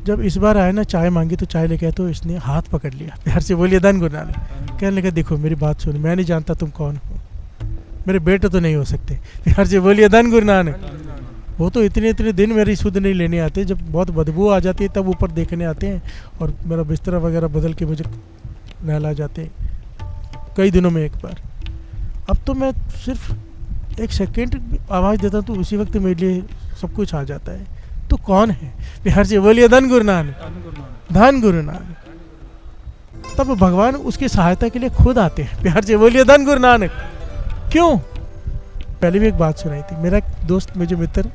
जब इस बार आए ना, चाय मांगी तो चाय लेके आए, तो इसने हाथ पकड़ लिया, प्यार से बोलिए धन गुरु नानक। कहने लगा देखो मेरी बात सुनो, मैं नहीं जानता तुम कौन हो, मेरे बेटे तो नहीं हो सकते, प्यार से बोलिए धन गुरु नानक। वो तो इतने इतने दिन मेरी सुध नहीं लेने आते, जब बहुत बदबू आ जाती है तब ऊपर देखने आते हैं और मेरा बिस्तरा वगैरह बदल के मुझे नहला जाते हैं कई दिनों में एक बार। अब तो मैं सिर्फ एक सेकेंड आवाज़ देता हूँ तो उसी वक्त मेरे लिए सब कुछ आ जाता है। तो कौन है? प्यार से बोलिए धन गुरु नानक, धन गुरु नानक। तब भगवान उसकी सहायता के लिए खुद आते हैं, प्यार से बोलिए धन गुरु नानक। क्यों? पहले भी एक बात सुनाई थी, मेरा एक दोस्त, मुझे मित्र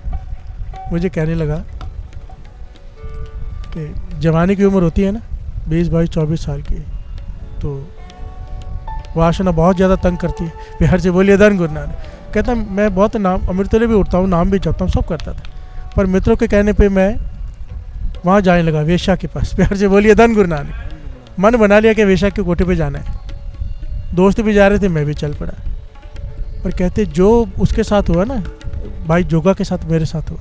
मुझे कहने लगा कि जवानी की उम्र होती है ना 20, 22, 24 साल की, तो वासना बहुत ज़्यादा तंग करती है, प्यार से बोलिए धन गुरु नानक। कहता मैं बहुत नाम अमृतले भी उठता हूँ, नाम भी जपता हूँ, सब करता था, पर मित्रों के कहने पे मैं वहाँ जाने लगा वेश्या के पास, प्यार से बोलिए धन गुरु नानक। मन बना लिया कि वेश्या के कोठे पे जाना है। दोस्त भी जा रहे थे, मैं भी चल पड़ा। पर कहते जो उसके साथ हुआ ना, भाई जोगा के साथ मेरे साथ हुआ।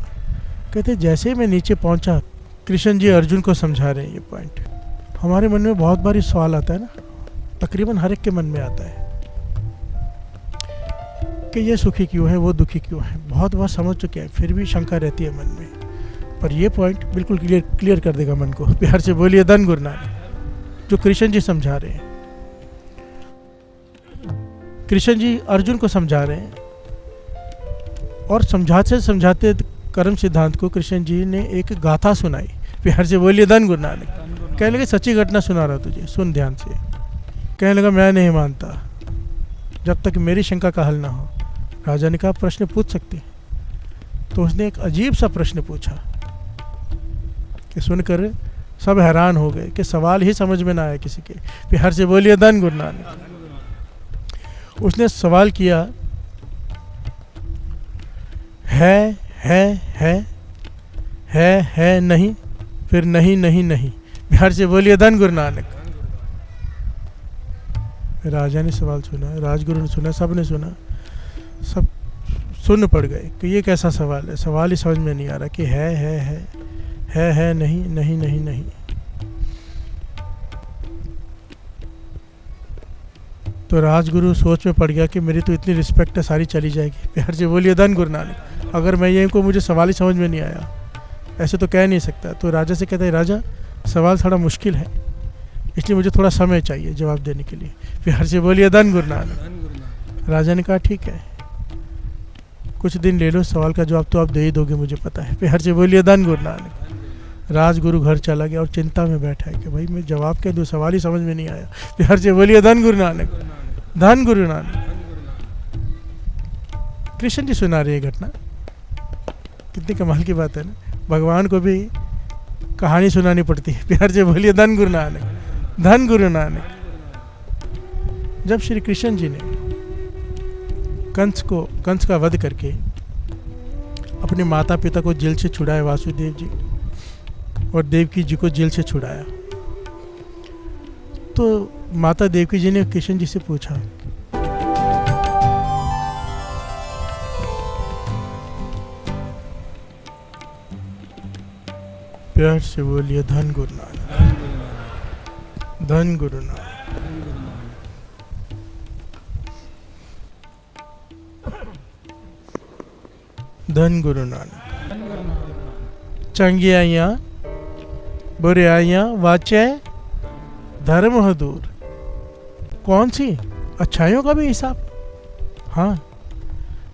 कहते जैसे ही मैं नीचे पहुँचा, कृष्ण जी अर्जुन को समझा रहे हैं ये पॉइंट। हमारे मन में बहुत बार सवाल आता है ना, तकरीबन हर एक के मन में आता है कि ये सुखी क्यों है, वो दुखी क्यों है। बहुत बार समझ चुके हैं, फिर भी शंका रहती है मन में। पर ये पॉइंट बिल्कुल क्लियर कर देगा मन को, प्यार से बोलिए धन गुरु नानक, जो कृष्ण जी समझा रहे हैं। कृष्ण जी अर्जुन को समझा रहे हैं, और समझाते समझाते कर्म सिद्धांत को कृष्ण जी ने एक गाथा सुनाई, प्यार से बोलिए धन गुरु नानक। कहने लगे सच्ची घटना सुना रहा तुझे, सुन ध्यान से। कहने लगा मैं नहीं मानता जब तक मेरी शंका का हल ना हो। राजा ने कहा प्रश्न पूछ सकते हैं। तो उसने एक अजीब सा प्रश्न पूछा कि सुनकर सब हैरान हो गए कि सवाल ही समझ में ना आया किसी के, प्यार से बोलिए धन गुरु नानक। उसने सवाल किया है नहीं, फिर नहीं नहीं नहीं, प्यार से बोलिए धन गुरु नानक। राजा ने सवाल सुना, राजगुरु ने सुना, सब ने सुना, सब सुन पड़ गए कि ये कैसा सवाल है। सवाल ही समझ में नहीं आ रहा कि है नहीं नहीं नहीं नहीं। तो राजगुरु सोच में पड़ गया कि मेरी तो इतनी रिस्पेक्ट है, सारी चली जाएगी, प्यार से बोलिए धन गुरु नानक। अगर मैं ये को मुझे सवाल ही समझ में नहीं आया, ऐसे तो कह नहीं सकता। तो राजा से कहता है राजा सवाल थोड़ा मुश्किल है, इसलिए मुझे थोड़ा समय चाहिए जवाब देने के लिए, प्यार से बोलिए धन गुरु नानक। राजा ने कहा ठीक है, कुछ दिन ले लो, सवाल का जवाब तो आप दे ही दोगे मुझे पता है, प्यार से बोलिए धन गुरु नानक। राजगुरु घर चला गया और चिंता में बैठा है कि भाई मैं जवाब क्या दूँ, सवाल ही समझ में नहीं आया, प्यार से बोलिए धन गुरु नानक, धन गुरु नानक। कृष्ण जी सुना रहे घटना, कितनी कमाल की बात है ना, भगवान को भी कहानी सुनानी पड़ती है, प्यार से बोलिए धन गुरु नानक, धन गुरु नानक। जब श्री कृष्ण जी ने कंस का वध करके अपने माता पिता को जेल से छुड़ाया, वासुदेव जी और देवकी जी को जेल से छुड़ाया, तो माता देवकी जी ने कृष्ण जी से पूछा प्यार से बोलिए धन गुरु नानक, धन गुरु नानक। धन गुरु नानक। चंगियाइयाँ बुराइयाँ वाचे धर्म हो दूर। कौन सी? अच्छाइयों का भी हिसाब। हाँ,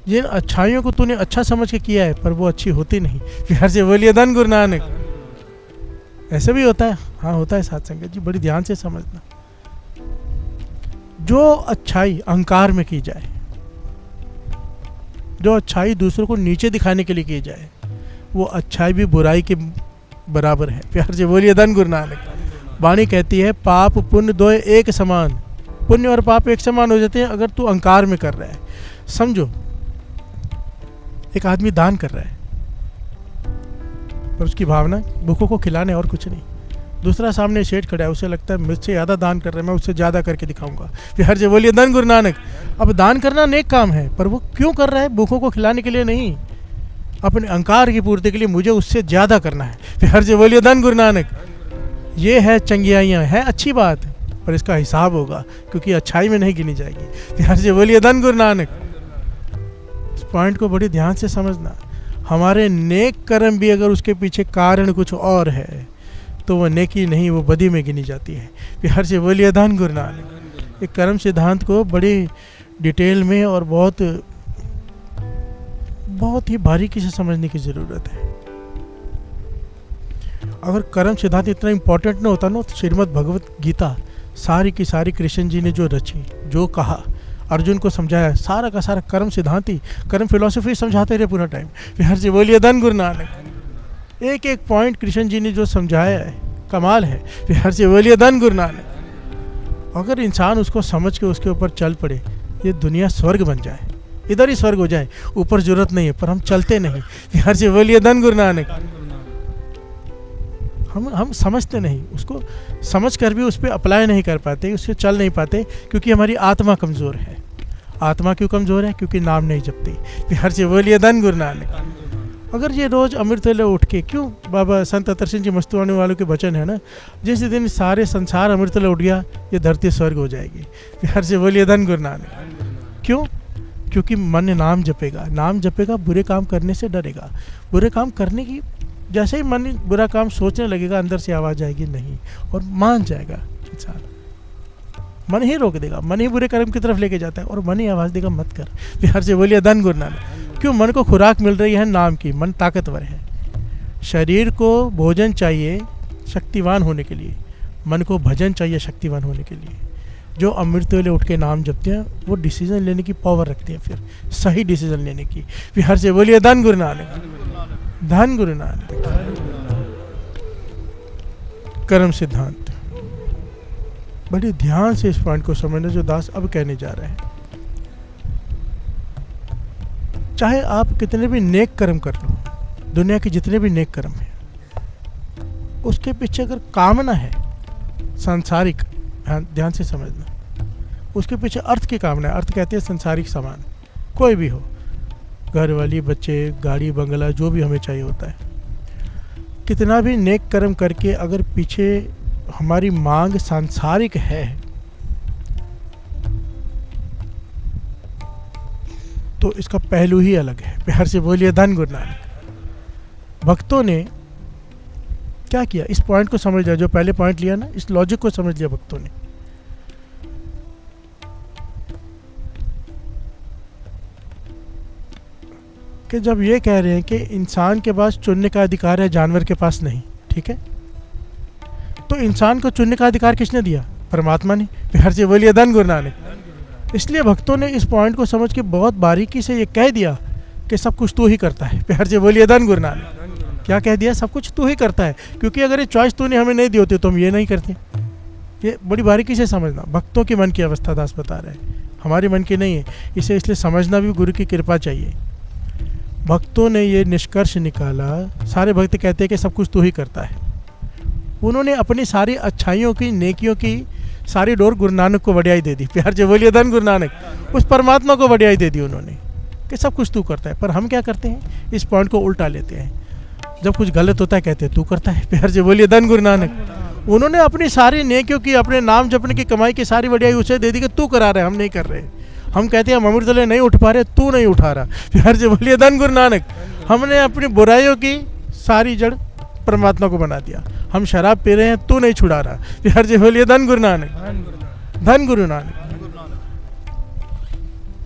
जिन अच्छाइयों को तूने अच्छा समझ के किया है पर वो अच्छी होती नहीं, प्यार से बोलिए धन गुरु नानक। ऐसे भी होता है, हाँ होता है साथ संगत जी, बड़ी ध्यान से समझना। जो अच्छाई अहंकार में की जाए, जो अच्छाई दूसरों को नीचे दिखाने के लिए की जाए, वो अच्छाई भी बुराई के बराबर है, प्यार से बोलिए धन गुरु नानक। वाणी कहती है पाप पुण्य दो एक समान, पुण्य और पाप एक समान हो जाते हैं अगर तू अहंकार में कर रहा है। समझो एक आदमी दान कर रहा है पर उसकी भावना भूखों को खिलाने और कुछ नहीं। दूसरा सामने सेठ खड़ा है, उसे लगता है मुझसे ज़्यादा दान कर रहा है, मैं उससे ज़्यादा करके दिखाऊंगा, प्यार से बोलिए धन गुरु नानक। अब दान करना नेक काम है पर वो क्यों कर रहा है? भूखों को खिलाने के लिए नहीं, अपने अहंकार की पूर्ति के लिए मुझे उससे ज़्यादा करना है। प्यार से बोलिए धन गुरु नानक। ये है चंगियाइयाँ, है अच्छी बात, पर इसका हिसाब होगा, क्योंकि अच्छाई में नहीं गिनी जाएगी। प्यार से बोलिए धन गुरु नानक। इस पॉइंट को बड़ी ध्यान से समझना। हमारे नेक कर्म भी अगर उसके पीछे कारण कुछ और है तो वो नेकी नहीं, वो बदी में गिनी जाती है। प्यार से बोलिए धन गुरु नानक। एक कर्म सिद्धांत को बड़ी डिटेल में और बहुत ही बारीकी से समझने की ज़रूरत है। अगर कर्म सिद्धांत इतना इम्पोर्टेंट ना होता ना तो श्रीमद् भगवत गीता सारी की सारी कृष्ण जी ने जो रची, जो कहा, अर्जुन को समझाया, सारा का सारा कर्म सिद्धांत ही, कर्म फिलॉसफी समझाते रहे पूरा टाइम। प्यार से बोलिए धन गुरु नानक। एक एक पॉइंट कृष्ण जी ने जो समझाया है, कमाल है। प्यार से बोलिए धन गुरु नानक। अगर इंसान उसको समझ के उसके ऊपर चल पड़े, ये दुनिया स्वर्ग बन जाए, इधर ही स्वर्ग हो जाए, ऊपर जरूरत नहीं है, पर हम चलते नहीं। प्यार से बोलिए धन गुरु नानक। हम समझते नहीं, उसको समझ कर भी उस पर अप्लाई नहीं कर पाते, उस पर चल नहीं पाते, क्योंकि हमारी आत्मा कमज़ोर है। आत्मा क्यों कमज़ोर है? क्योंकि नाम नहीं जपती। प्यार से बोलिए धन गुरु नानक। अगर ये रोज़ अमृत वेले उठ के, क्यों बाबा संत अतर सिंह जी मस्तुआने वालों के वचन है ना, जिस दिन सारे संसार अमृत वेले उठ गया, ये धरती स्वर्ग हो जाएगी। प्यार से बोलिए धन गुरु नानक। क्यों? क्योंकि मन नाम जपेगा, नाम जपेगा, बुरे काम करने से डरेगा। बुरे काम करने की, जैसे ही मन बुरा काम सोचने लगेगा, अंदर से आवाज़ आएगी नहीं, और मान जाएगा इंसान। मन ही रोक देगा, मन ही बुरे कर्म की तरफ लेके जाता है, और मन ही आवाज़ देगा मत कर। प्यार से बोलिए धन गुरु नानक। क्यों? मन को खुराक मिल रही है नाम की, मन ताकतवर है। शरीर को भोजन चाहिए शक्तिवान होने के लिए, मन को भजन चाहिए शक्तिवान होने के लिए। जो अमृत वेले उठ के नाम जपते हैं वो डिसीजन लेने की पावर रखते हैं, फिर सही डिसीजन लेने की। प्यार से बोलिए धन गुरु नानक। धन गुरु नानक। कर्म सिद्धांत, बड़े ध्यान से इस पॉइंट को समझना जो दास अब कहने जा रहे हैं। चाहे आप कितने भी नेक कर्म कर लो, दुनिया के जितने भी नेक कर्म हैं, उसके पीछे अगर कामना है सांसारिक, ध्यान से समझना, उसके पीछे अर्थ की कामना है। अर्थ कहते हैं संसारिक सामान, कोई भी हो, घर वाली, बच्चे, गाड़ी, बंगला, जो भी हमें चाहिए होता है। कितना भी नेक कर्म करके अगर पीछे हमारी मांग सांसारिक है, तो इसका पहलू ही अलग है। प्यार से बोलिए धन गुरु नानक। भक्तों ने क्या किया? इस पॉइंट को समझ लिया, जो पहले पॉइंट लिया ना, इस लॉजिक को समझ लिया भक्तों ने। कि जब ये कह रहे हैं कि इंसान के पास चुनने का अधिकार है, जानवर के पास नहीं, ठीक है, तो इंसान को चुनने का अधिकार किसने दिया? परमात्मा ने। प्यार से बोलिए धन गुरु नानक। इसलिए भक्तों ने इस पॉइंट को समझ के बहुत बारीकी से ये कह दिया कि सब कुछ तू ही करता है। प्यार से बोलिए धन गुरु नानक। क्या कह दिया? सब कुछ तू ही करता है, क्योंकि अगर ये चॉइस तूने हमें नहीं दी होती तो हम ये नहीं करते। ये बड़ी बारीकी से समझना, भक्तों के मन की अवस्था दास बता रहे हैं, हमारे मन की नहीं है। इसे इसलिए समझना भी गुरु की कृपा चाहिए। भक्तों ने ये निष्कर्ष निकाला, सारे भक्त कहते हैं कि सब कुछ तू ही करता है। उन्होंने अपनी सारी अच्छाइयों की, नेकियों की सारी डोर गुरु नानक को बढ़ियाई दे दी। प्यार से बोलिए धन गुरु नानक। उस परमात्मा को बढ़ियाई दे दी उन्होंने कि सब कुछ तू करता है। पर हम क्या करते हैं? इस पॉइंट को उल्टा लेते हैं। जब कुछ गलत होता है कहते हैं तू करता है। प्यार से बोलिए धन गुरु नानक। उन्होंने अपनी सारी नेकियों की, अपने नाम जपने की कमाई की सारी बढ़ियाई उसे दे दी कि तू करा रहा है, हम नहीं कर रहे। हम कहते हैं हम अमृत वेले नहीं उठ पा रहे, तू नहीं उठा रहा। प्यार से बोलिए धन गुरु नानक। हमने अपनी बुराइयों की सारी जड़ परमात्मा को बना दिया। हम शराब पी रहे हैं, तू नहीं छुड़ा रहा। प्यार से बोलिए धन गुरु नानक। धन गुरु नानक।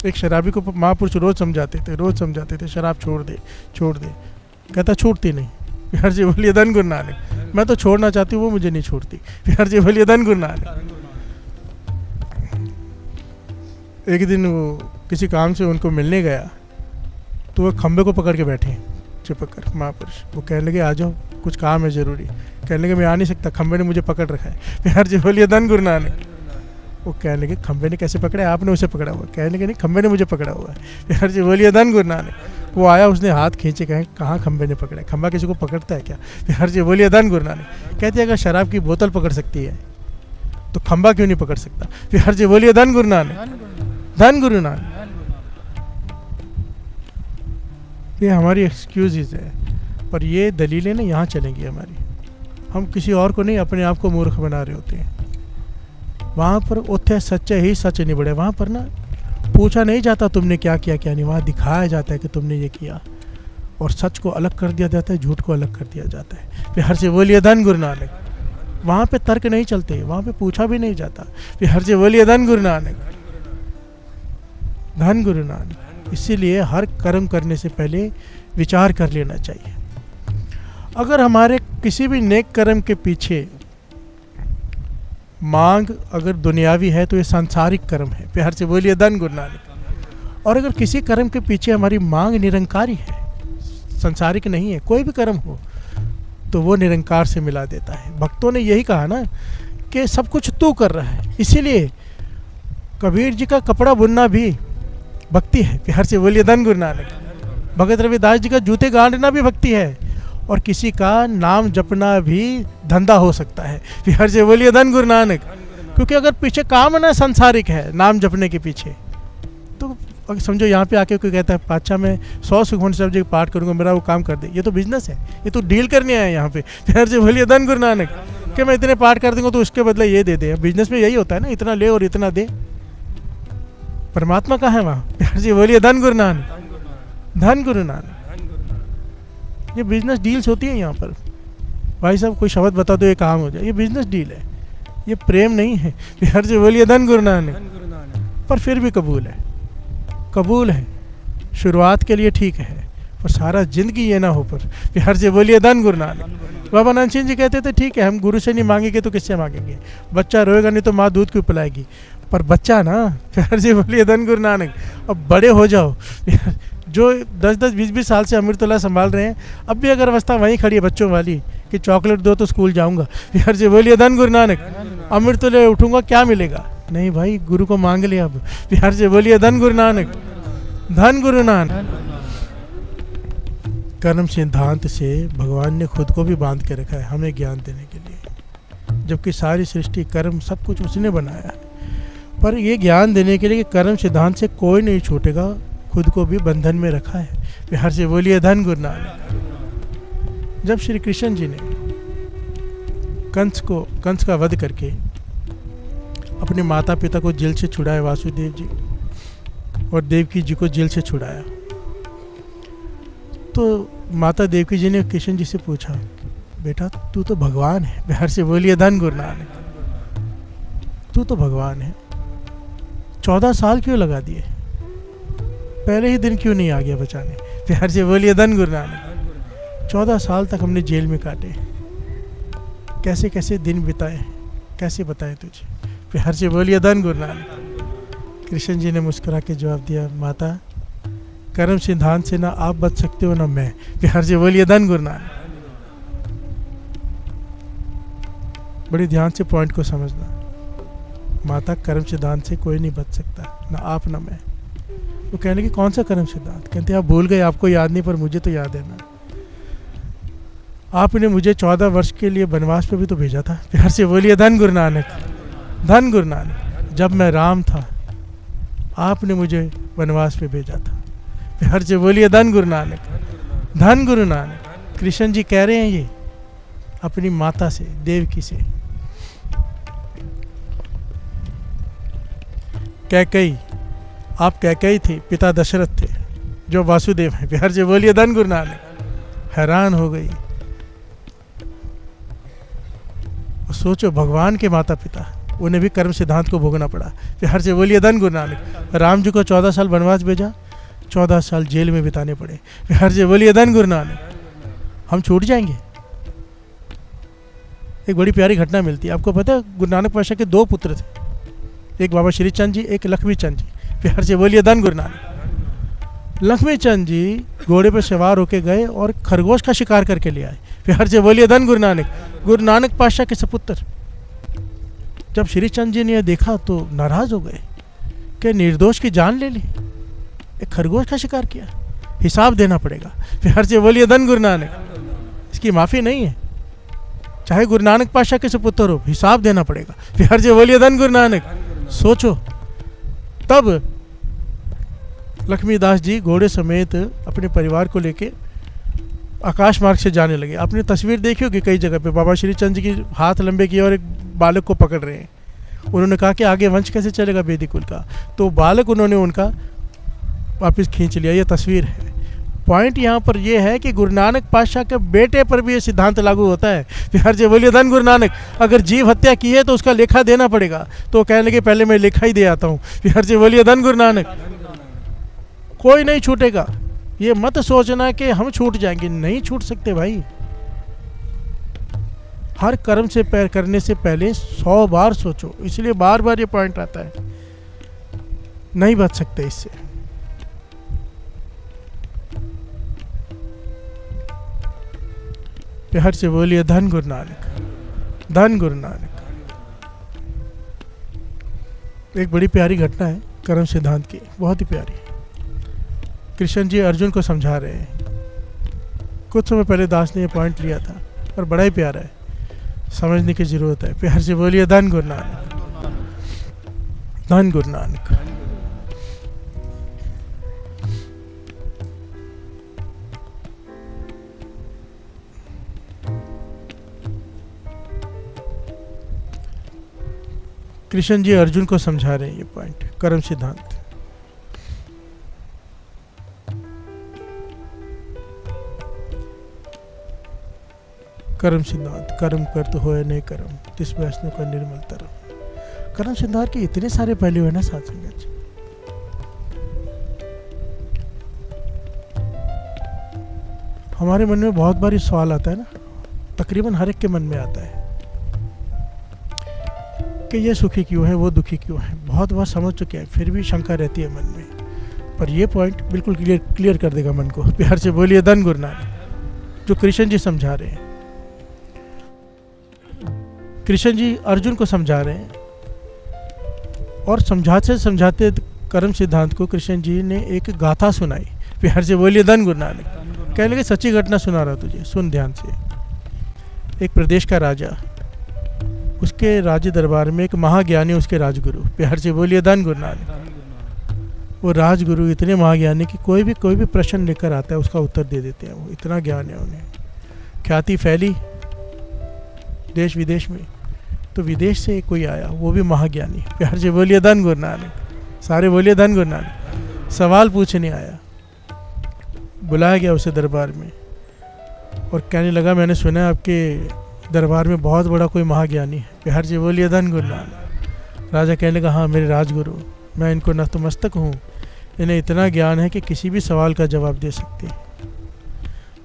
एक शराबी को महापुरुष रोज समझाते थे शराब छोड़ दे, छोड़ दे। कहता छूटती नहीं। प्यार से बोलिए धन गुरु नानक। मैं तो छोड़ना चाहती हूँ, वो मुझे नहीं छोड़ती। प्यार से बोलिए धन गुरु नानक। एक दिन वो किसी काम से उनको मिलने गया तो वो खंबे को पकड़ के बैठे चिपक कर महापुरुष। वो कहने लगे आ जाओ, कुछ काम है ज़रूरी। कहने लगे मैं आ नहीं सकता, खंबे ने मुझे पकड़ रखा है। प्यार से बोलिए धन गुरु नानक। वो कहने लगे खंबे ने कैसे पकड़ा है? आपने उसे पकड़ा हुआ। कहने लगे नहीं, खंबे ने मुझे पकड़ा हुआ है। प्यार से बोलिए धन गुरु नानक। वो आया, उसने हाथ खींचे, कहे कहाँ खंबे ने पकड़ा है? खंबा किसी को पकड़ता है क्या? प्यार से बोलिए धन गुरु नानक। कहते हैं अगर शराब की बोतल पकड़ सकती है तो खंबा क्यों नहीं पकड़ सकता? प्यार से बोलिए धन गुरु नानक। धन गुरु नानक। ये हमारी एक्सक्यूज़ है, पर ये दलीलें ना यहाँ चलेंगी हमारी। हम किसी और को नहीं, अपने आप को मूर्ख बना रहे होते हैं। वहाँ पर उथे सच्चे ही सच नहीं बढ़े, वहाँ पर ना पूछा नहीं जाता तुमने क्या किया क्या नहीं, वहाँ दिखाया जाता है कि तुमने ये किया, और सच को अलग कर दिया जाता है, झूठ को अलग कर दिया जाता है। फिर हर से बोलिए धन गुरु नानक। वहाँ पे तर्क नहीं चलते, वहाँ पे पूछा भी नहीं जाता। फिर हर से बोलिए धन गुरु नानक, धन गुरु नानक। इसीलिए हर कर्म करने से पहले विचार कर लेना चाहिए। अगर हमारे किसी भी नेक कर्म के पीछे मांग अगर दुनियावी है तो ये सांसारिक कर्म है, प्यार से बोलिए धन गुरु नानक। और अगर किसी कर्म के पीछे हमारी मांग निरंकारी है, सांसारिक नहीं है, कोई भी कर्म हो तो वो निरंकार से मिला देता है। भक्तों ने यही कहा ना कि सब कुछ तू कर रहा है। इसीलिए कबीर जी का कपड़ा बुनना भी भक्ति है, प्यार से बोलिए धन गुरु नानक। भगत रविदास जी का जूते गांडना भी भक्ति है, और किसी का नाम जपना भी धंधा हो सकता है, प्यार से बोलिए धन गुरु नानक। क्योंकि अगर पीछे काम ना सांसारिक है नाम जपने के पीछे, तो अगर समझो यहाँ पे आके कोई कहता है पातशाह मैं 100 सुखमनी साहब जी पाठ करूँगा, मेरा वो काम कर दे, ये तो बिजनेस है, ये तो डील करने आया यहाँ पे, प्यार से बोलिए धन गुरु नानक। कि मैं इतने पाठ कर दूंगा तो उसके बदले ये दे दे। बिजनेस में यही होता है ना, इतना ले और इतना दे। परमात्मा कहाँ है वहाँ, प्यार से बोलिए धन गुरु नानक, धन गुरु नानक। ये बिजनेस डील्स होती है यहाँ पर। भाई साहब कोई शब्द बता दो ये काम हो जाए, ये बिजनेस डील है, ये प्रेम नहीं है। प्यार से बोलिए धन गुरु नानक। पर फिर भी कबूल है, कबूल है, शुरुआत के लिए ठीक है, पर सारा जिंदगी ये ना हो। पर प्यार से बोलिए धन गुरु नानक। बाबा नानक सिंह जी कहते थे ठीक है हम गुरु से नहीं मांगेंगे तो किससे मांगेंगे, बच्चा रोएगा नहीं तो माँ दूध क्यों पिलाएगी। पर बच्चा ना, प्यार से बोलिए धन गुरु नानक। अब बड़े हो जाओ, जो 10-10, 20-20 साल से अमृतोला संभाल रहे हैं, अब भी अगर अवस्था वहीं खड़ी है बच्चों वाली कि चॉकलेट दो तो स्कूल जाऊंगा, प्यार से बोलिए धन गुरु नानक। अमृतोले उठूंगा क्या मिलेगा, नहीं भाई गुरु को मांग लिया। अब प्यार से बोलिए धन गुरु नानक, धन गुरु नानक। कर्म सिद्धांत से भगवान ने खुद को भी बांध के रखा है हमें ज्ञान देने के लिए, जबकि सारी सृष्टि कर्म सब कुछ उसने बनाया है। पर ये ज्ञान देने के लिए कि कर्म सिद्धांत से कोई नहीं छूटेगा, खुद को भी बंधन में रखा है। प्यार से बोलिए धन गुरु नानक। जब श्री कृष्ण जी ने कंस का वध करके अपने माता पिता को जेल से छुड़ाया, वासुदेव जी और देवकी जी को जेल से छुड़ाया, तो माता देवकी जी ने कृष्ण जी से पूछा बेटा तू तो भगवान है, प्यार से बोलिए धन गुरु नानक। तू तो भगवान है, 14 साल क्यों लगा दिए, पहले ही दिन क्यों नहीं आ गया बचाने, प्यार से बोलिए धन गुरु नानक। 14 साल तक हमने जेल में काटे, कैसे कैसे दिन बिताए, कैसे बताएं तुझे, प्यार से बोलिए धन गुरु नानक। कृष्ण जी ने मुस्कुरा के जवाब दिया माता कर्म सिद्धांत से ना आप बच सकते हो ना मैं, प्यार से बोलिए धन गुरु नानक। बड़ी ध्यान से पॉइंट को समझना, माता कर्म सिद्धांत से कोई नहीं बच सकता, ना आप ना मैं। वो कहने की कौन सा कर्म सिद्धांत, कहते आप भूल गए, आपको याद नहीं पर मुझे तो याद है ना। आपने मुझे 14 वर्ष के लिए वनवास पे भी तो भेजा था, प्यार से बोलिए धन गुरु नानक, धन गुरु नानक। जब मैं राम था आपने मुझे वनवास पे भेजा था, प्यार से बोलिए धन गुरु नानक, धन गुरु नानक। कृष्ण जी कह रहे हैं ये अपनी माता से, देवकी से। कैकेयी, आप कैकेयी थे, पिता दशरथ थे जो वासुदेव हैं, प्यार से बोलिए धन गुरु नानक। हैरान हो गई, सोचो भगवान के माता पिता, उन्हें भी कर्म सिद्धांत को भोगना पड़ा, प्यार से बोलिए धन गुरु नानक। राम जी को 14 साल वनवास भेजा, 14 साल जेल में बिताने पड़े, प्यार से बोलिए धन गुरु नानक। हम छूट जाएंगे। एक बड़ी प्यारी घटना मिलती है, आपको पता है गुरु नानक पातशाह के 2 पुत्र थे, एक बाबा श्री चंद जी, एक लक्ष्मी चंद जी, प्यार से बोलिए धन गुरु नानक। लक्ष्मी चंद जी घोड़े पर सवार होके गए और खरगोश का शिकार करके ले आए, प्यार से बोलिए धन गुरु नानक। गुरु नानक पातशाह के सपुत्र जब श्री चंद जी ने देखा तो नाराज हो गए कि निर्दोष की जान ले ली, एक खरगोश का शिकार किया, हिसाब देना पड़ेगा, प्यार से बोलिए धन गुरु नानक। इसकी माफ़ी नहीं है, चाहे गुरु नानक पातशाह के सपुत्र हो, हिसाब देना पड़ेगा, प्यार से बोलिए धन गुरु नानक। सोचो तब लक्ष्मीदास जी घोड़े समेत अपने परिवार को लेके आकाश मार्ग से जाने लगे। आपने तस्वीर देखी होगी कई जगह पे, बाबा श्री चंद जी की हाथ लंबे किए और एक बालक को पकड़ रहे हैं। उन्होंने कहा कि आगे वंश कैसे चलेगा वेदिक कुल का, तो बालक उन्होंने उनका वापस खींच लिया। ये तस्वीर है। पॉइंट यहाँ पर यह है कि गुरु नानक पातशाह के बेटे पर भी ये सिद्धांत लागू होता है। बिहार जी बोलिए धन गुरु नानक। अगर जीव हत्या की है तो उसका लेखा देना पड़ेगा, तो कहने लगे पहले मैं लेखा ही दे आता हूँ। बिहार जी बोलिए धन गुरु नानक। कोई नहीं छूटेगा। ये मत सोचना कि हम छूट जाएंगे, नहीं छूट सकते भाई। हर कर्म से करने से पहले 100 बार सोचो, इसलिए बार बार ये पॉइंट आता है। नहीं बच सकते इससे। प्यार से बोलिए धन गुरु नानक, धन गुरु नानक। एक बड़ी प्यारी घटना है कर्म सिद्धांत की, बहुत ही प्यारी। कृष्ण जी अर्जुन को समझा रहे हैं। कुछ समय पहले दास ने ये पॉइंट लिया था, पर बड़ा ही प्यारा है, समझने की जरूरत है। प्यार से बोलिए धन गुरु नानक, धन गुरु नानक। कृष्ण जी अर्जुन को समझा रहे हैं ये पॉइंट, कर्म सिद्धांत। कर्म सिद्धांत, कर्म कर तो होए नहीं कर्म, तिस वैष्णव का निर्मल तरम। कर्म सिद्धांत के इतने सारे पहलू है ना साथ संगत जी। हमारे मन में बहुत बार सवाल आता है ना, तकरीबन हर एक के मन में आता है कि ये सुखी क्यों है, वो दुखी क्यों है। बहुत बार समझ चुके हैं, फिर भी शंका रहती है मन में। पर ये पॉइंट बिल्कुल क्लियर कर देगा मन को। प्यार से बोलिए धन गुरु नानक। जो कृष्ण जी समझा रहे हैं, कृष्ण जी अर्जुन को समझा रहे हैं, और समझाते समझाते कर्म सिद्धांत को कृष्ण जी ने एक गाथा सुनाई। प्यार से बोलिए धन गुरु नानक। कहने लगे सच्ची घटना सुना रहा तुझे, सुन ध्यान से। एक प्रदेश का राजा, उसके राज्य दरबार में एक महाज्ञानी उसके राजगुरु। प्यार से बोलिए धन गुरु नानक। वो राजगुरु इतने महाज्ञानी कि कोई भी प्रश्न लेकर आता है उसका उत्तर दे देते हैं। वो इतना ज्ञान है उन्हें। ख्याति फैली देश विदेश में, तो विदेश से कोई आया, वो भी महाज्ञानी। प्यार से बोलिए धन गुरु नानक। सारे बोलिए धन गुरु नानक। सवाल पूछने आया, बुलाया गया उसे दरबार में, और कहने लगा मैंने सुना आपके दरबार में बहुत बड़ा कोई महाज्ञानी है। प्यार से बोलिए धन गुरु नानक। राजा कहने लगा हाँ मेरे राजगुरु, मैं इनको नतमस्तक हूँ, इन्हें इतना ज्ञान है कि किसी भी सवाल का जवाब दे सकते हैं।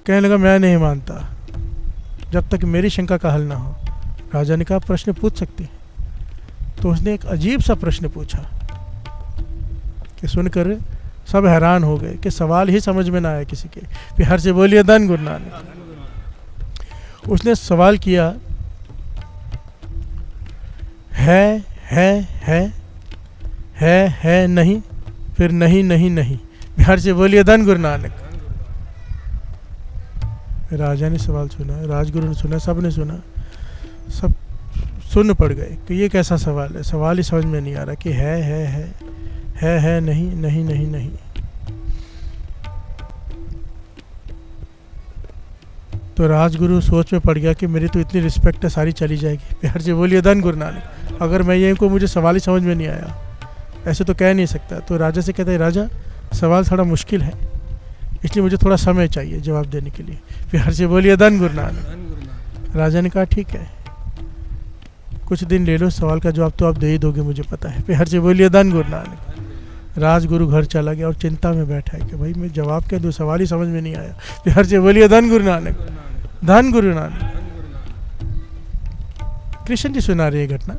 कहने लगा मैं नहीं मानता जब तक मेरी शंका का हल ना हो। राजा ने कहा प्रश्न पूछ सकते हैं। तो उसने एक अजीब सा प्रश्न पूछा कि सुनकर सब हैरान हो गए कि सवाल ही समझ में ना आया किसी के। प्यार से बोलिए धन गुरु नानक। उसने सवाल किया है नहीं, फिर नहीं नहीं नहीं। प्यार से बोलिए धन गुरु नानक। राजा ने सवाल सुना, राजगुरु ने सुना, सब ने सुना, सब सुन पड़ गए कि ये कैसा सवाल है। सवाल ही समझ में नहीं आ रहा कि है नहीं नहीं नहीं नहीं। तो राजगुरु सोच में पड़ गया कि मेरी तो इतनी रिस्पेक्ट है सारी चली जाएगी। प्यार से बोलिए धन गुरु नानक। अगर मैं ये को मुझे सवाल ही समझ में नहीं आया, ऐसे तो कह नहीं सकता। तो राजा से कहता है राजा सवाल थोड़ा मुश्किल है, इसलिए मुझे थोड़ा समय चाहिए जवाब देने के लिए। प्यार से बोलिए धन गुरु नानक। राजा ने कहा ठीक है, कुछ दिन ले लो, सवाल का जवाब तो आप दे ही दोगे मुझे पता है। प्यार से बोलिए धन गुरु नानक। राजगुरु घर चला गया और चिंता में बैठा है कि भाई मैं जवाब क्या दूँ, सवाल ही समझ में नहीं आया। प्यार से बोलिए धन गुरु नानक, धन गुरु नानक। कृष्ण जी सुना रहे घटना,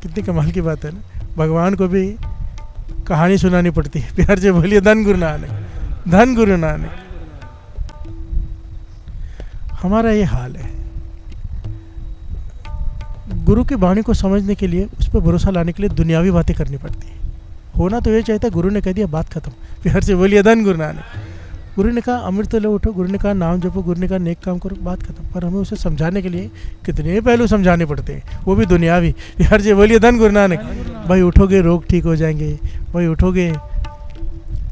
कितनी कमाल की बात है ना। भगवान को भी कहानी सुनानी पड़ती है। प्यार से बोलिए धन गुरु नानक, धन गुरु नानक। हमारा ये हाल है, गुरु की वाणी को समझने के लिए, उस पर भरोसा लाने के लिए दुनियावी बातें करनी पड़ती है। होना तो ये चाहता है, गुरु ने कह दिया बात खत्म। प्यार से बोलिए धन गुरु नानक। गुरु ने कहा अमृत लो उठो, गुरु ने कहा नाम जपो, गुरु ने कहा नेक काम करो, बात खत्म। पर हमें उसे समझाने के लिए कितने पहलू समझाने पड़ते हैं, वो भी दुनियावी। प्यार से बोलिए धन गुरु नानक। भाई उठोगे रोग ठीक हो जाएंगे, भाई उठोगे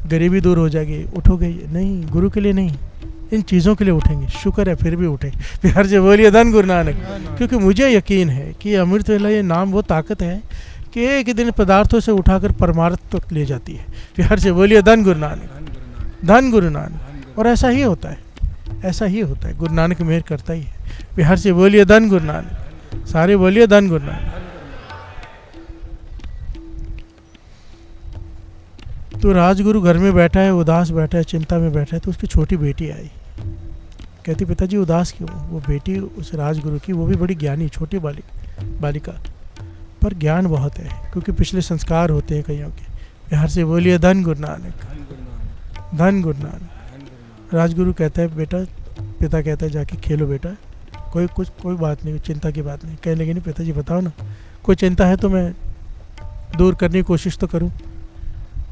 गरीबी दूर हो जाएगी, उठोगे नहीं, गुरु के लिए नहीं, इन चीज़ों के लिए उठेंगे। शुक्र है फिर भी उठे। प्यार से बोलिए धन गुरु नानक। क्योंकि मुझे यकीन है कि अमृत वेला ये नाम वो ताकत है कि एक दिन पदार्थों से उठाकर परमार्थ तक ले जाती है। प्यार से बोलिए धन गुरु नानक, धन गुरु नानक। और ऐसा ही होता है, ऐसा ही होता है। गुरु नानक मेहर करता ही है। प्यार से बोलिए धन गुरु नानक, सारे बोलिए धन गुरु नानक। तो राजगुरु घर में बैठा है, उदास बैठा है, चिंता में बैठा है। तो उसकी छोटी बेटी आई, कहती पिताजी उदास क्यों? वो बेटी उस राजगुरु की, वो भी बड़ी ज्ञानी छोटी बालिका, पर ज्ञान बहुत है क्योंकि पिछले संस्कार होते हैं कईयों के। प्यार से बोलिए धन गुरु नानक, धन गुरु नानक। राजगुरु कहता है बेटा, पिता कहता है जाके खेलो बेटा, कोई बात नहीं, चिंता की बात नहीं। कहने लगे नहीं पिताजी बताओ ना, कोई चिंता है तो मैं दूर करने की कोशिश तो करूं।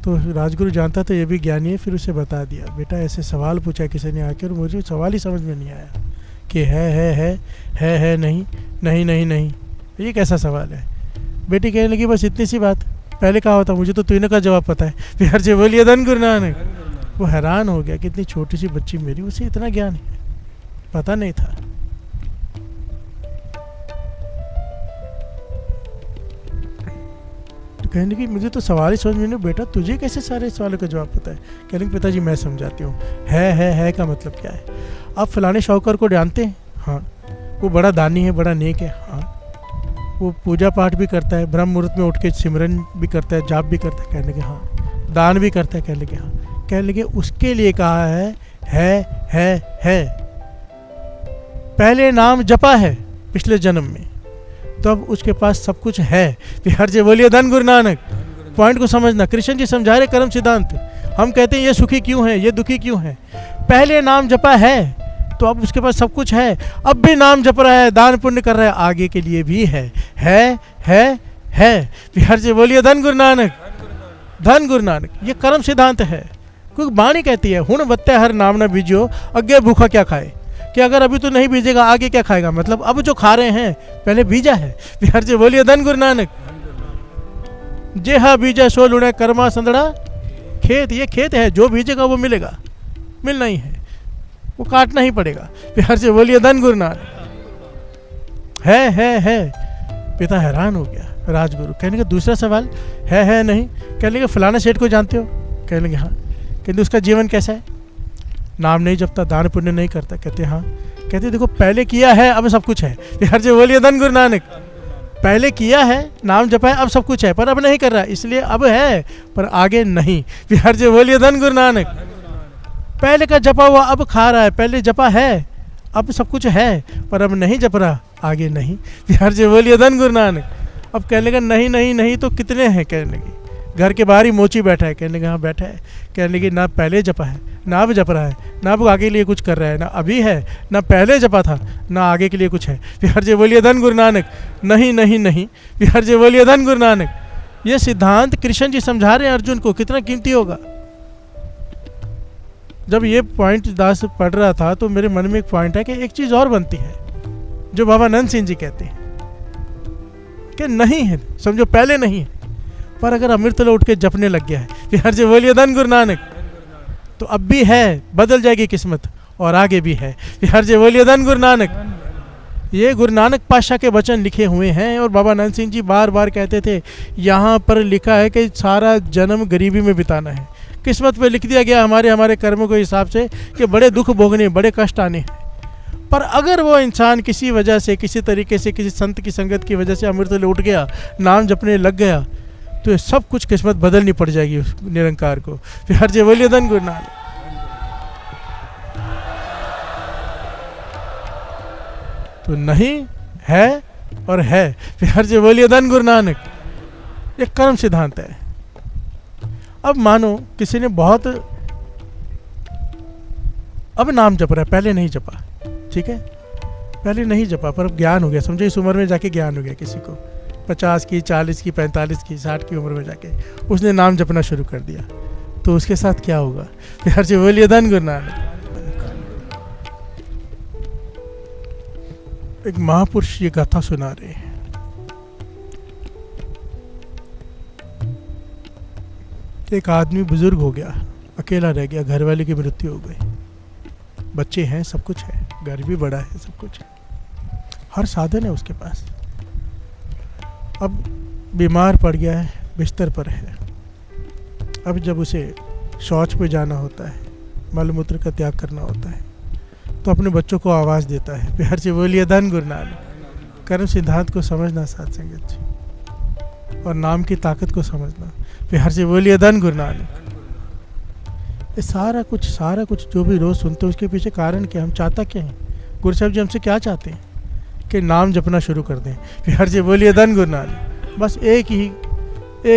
तो राजगुरु जानता था ये भी ज्ञानी है, फिर उसे बता दिया बेटा ऐसे सवाल पूछा किसी ने आके और मुझे सवाल ही समझ में नहीं आया कि है नहीं नहीं नहीं नहीं, ये कैसा सवाल है? बेटी कहने लगी बस इतनी सी बात, पहले कहा होता मुझे तो तीनों का जवाब पता है। प्यार से बोलिए धन गुरु नानक। वो हैरान हो गया कि इतनी छोटी सी बच्ची मेरी, उसे इतना ज्ञान है, पता नहीं था। तो कहने लगी मुझे तो सवाल ही समझ में नहीं। बेटा तुझे कैसे सारे सवालों का जवाब पता है? कहने लगी पिताजी मैं समझाती हूँ। है का मतलब क्या है? आप फलाने शौकर को जानते हैं? हाँ। वो बड़ा दानी है, बड़ा नेक है। हाँ। वो पूजा पाठ भी करता है, ब्रह्म मुहूर्त में उठ के सिमरन भी करता है, जाप भी करता है। कहने लगे हाँ। दान भी करता है। कहने लगे हाँ। कहने लगे उसके लिए कहा है। पहले नाम जपा है पिछले जन्म में, तो अब उसके पास सब कुछ है। प्यार से बोलिए धन गुरु नानक। पॉइंट को समझना, कृष्ण जी समझा रहे कर्म सिद्धांत। हम कहते हैं ये सुखी क्यों है, ये दुखी क्यों है? पहले नाम जपा है तो अब उसके पास सब कुछ है। अब भी नाम जप रहा है, दान पुण्य कर रहा है, आगे के लिए भी है। प्यार से बोलिए धन गुरु नानक, धन गुरु नानक। ये कर्म सिद्धांत है। क्योंकि वाणी कहती है हुण बत्ते हर नाम न बीजो, अज्ञे भूखा क्या खाए। कि अगर अभी तो नहीं बीजेगा आगे क्या खाएगा? मतलब अब जो खा रहे हैं पहले बीजा है। प्यार से बोलिए धन गुरु नानक। जे हा बीजा सो लुणे कर्मा संदड़ा खेत। ये खेत है, जो बीजेगा वो मिलेगा, मिलना ही है, वो काटना ही पड़ेगा। प्यार से बोलिए धन गुरु नानक। है। पिता हैरान हो गया। राजगुरु कहने का दूसरा सवाल है नहीं। कहने लगे फलाना सेठ को जानते हो? कहने लगे हाँ। कहते उसका जीवन कैसा है? नाम नहीं जपता, दान पुण्य नहीं करता। कहते हाँ। कहते देखो पहले किया है, अब सब कुछ है। प्यार से बोलिए धन गुरु नानक। पहले किया है, नाम जपा है, अब सब कुछ है, पर अब नहीं कर रहा, इसलिए अब है पर आगे नहीं। प्यार से बोलिए धन गुरु नानक। पहले का जपा हुआ अब खा रहा है, पहले जपा है, अब सब कुछ है, पर अब नहीं जप रहा, आगे नहीं। प्यार से बोलिए धन गुरु नानक। अब कहने लगा नहीं तो कितने हैं? कहने लगी घर के बाहर ही मोची बैठा है। कहने लगा हाँ बैठा है। कहने लगी ना पहले जपा है, ना अब जप रहा है, ना अब आगे के लिए कुछ कर रहा है, ना अभी है, ना पहले जपा था, ना आगे के लिए कुछ है। प्यार से बोलिए धन गुरु नानक। नहीं। प्यार से बोलिए धन गुरु नानक। ये सिद्धांत कृष्ण जी समझा रहे हैं अर्जुन को, कितना कीमती होगा। जब ये पॉइंट दास पढ़ रहा था तो मेरे मन में एक पॉइंट है कि एक चीज़ और बनती है जो बाबा नंद सिंह जी कहते हैं कि नहीं है, समझो पहले नहीं है, पर अगर अमृत उठ के जपने लग गया है, प्यार से बोलिए धन गुरु नानक, तो अब भी है, बदल जाएगी किस्मत और आगे भी है। प्यार से बोलिए धन गुरु नानक। ये गुरु नानक पातशाह के वचन लिखे हुए हैं और बाबा नंद सिंह जी बार बार कहते थे यहाँ पर लिखा है कि सारा जन्म गरीबी में बिताना है। किस्मत पे लिख दिया गया हमारे कर्मों के हिसाब से कि बड़े दुख भोगने, बड़े कष्ट आने हैं। पर अगर वो इंसान किसी वजह से, किसी तरीके से, किसी संत की संगत की वजह से अमृत उठ गया, नाम जपने लग गया, तो ये सब कुछ किस्मत बदलनी पड़ जाएगी उस निरंकार को। प्यार से बोलिए धन गुरु नानक। तो नहीं है और है। प्यार से बोलिए धन गुरु नानक। ये कर्म सिद्धांत है। अब मानो किसी ने बहुत अब नाम जप रहा है, पहले नहीं जपा, ठीक है, पहले नहीं जपा पर अब ज्ञान हो गया, समझो इस उम्र में जाके ज्ञान हो गया किसी को, 50 की, 40 की, 45 की, 60 की उम्र में जाके उसने नाम जपना शुरू कर दिया, तो उसके साथ क्या होगा? प्यार से बोलिए धन गुरु नानक। एक महापुरुष ये गाथा सुना रहे हैं। एक आदमी बुजुर्ग हो गया, अकेला रह गया, घर वाले की मृत्यु हो गई, बच्चे हैं, सब कुछ है, घर भी बड़ा है, सब कुछ है, हर साधन है उसके पास। अब बीमार पड़ गया है, बिस्तर पर है। अब जब उसे शौच पे जाना होता है, मल मूत्र का त्याग करना होता है, तो अपने बच्चों को आवाज़ देता है। प्यार से बोलिए धन गुरु नानक। कर्म सिद्धांत को समझना साथ संगत जी, और नाम की ताकत को समझना। प्यार से बोलिए धन गुरु नानक। ये सारा कुछ जो भी रोज़ सुनते हैं उसके पीछे कारण क्या, हम चाहता क्या है, गुरु साहब जी हमसे क्या चाहते हैं कि नाम जपना शुरू कर दें। प्यार से बोलिए धन गुरु नानक। बस एक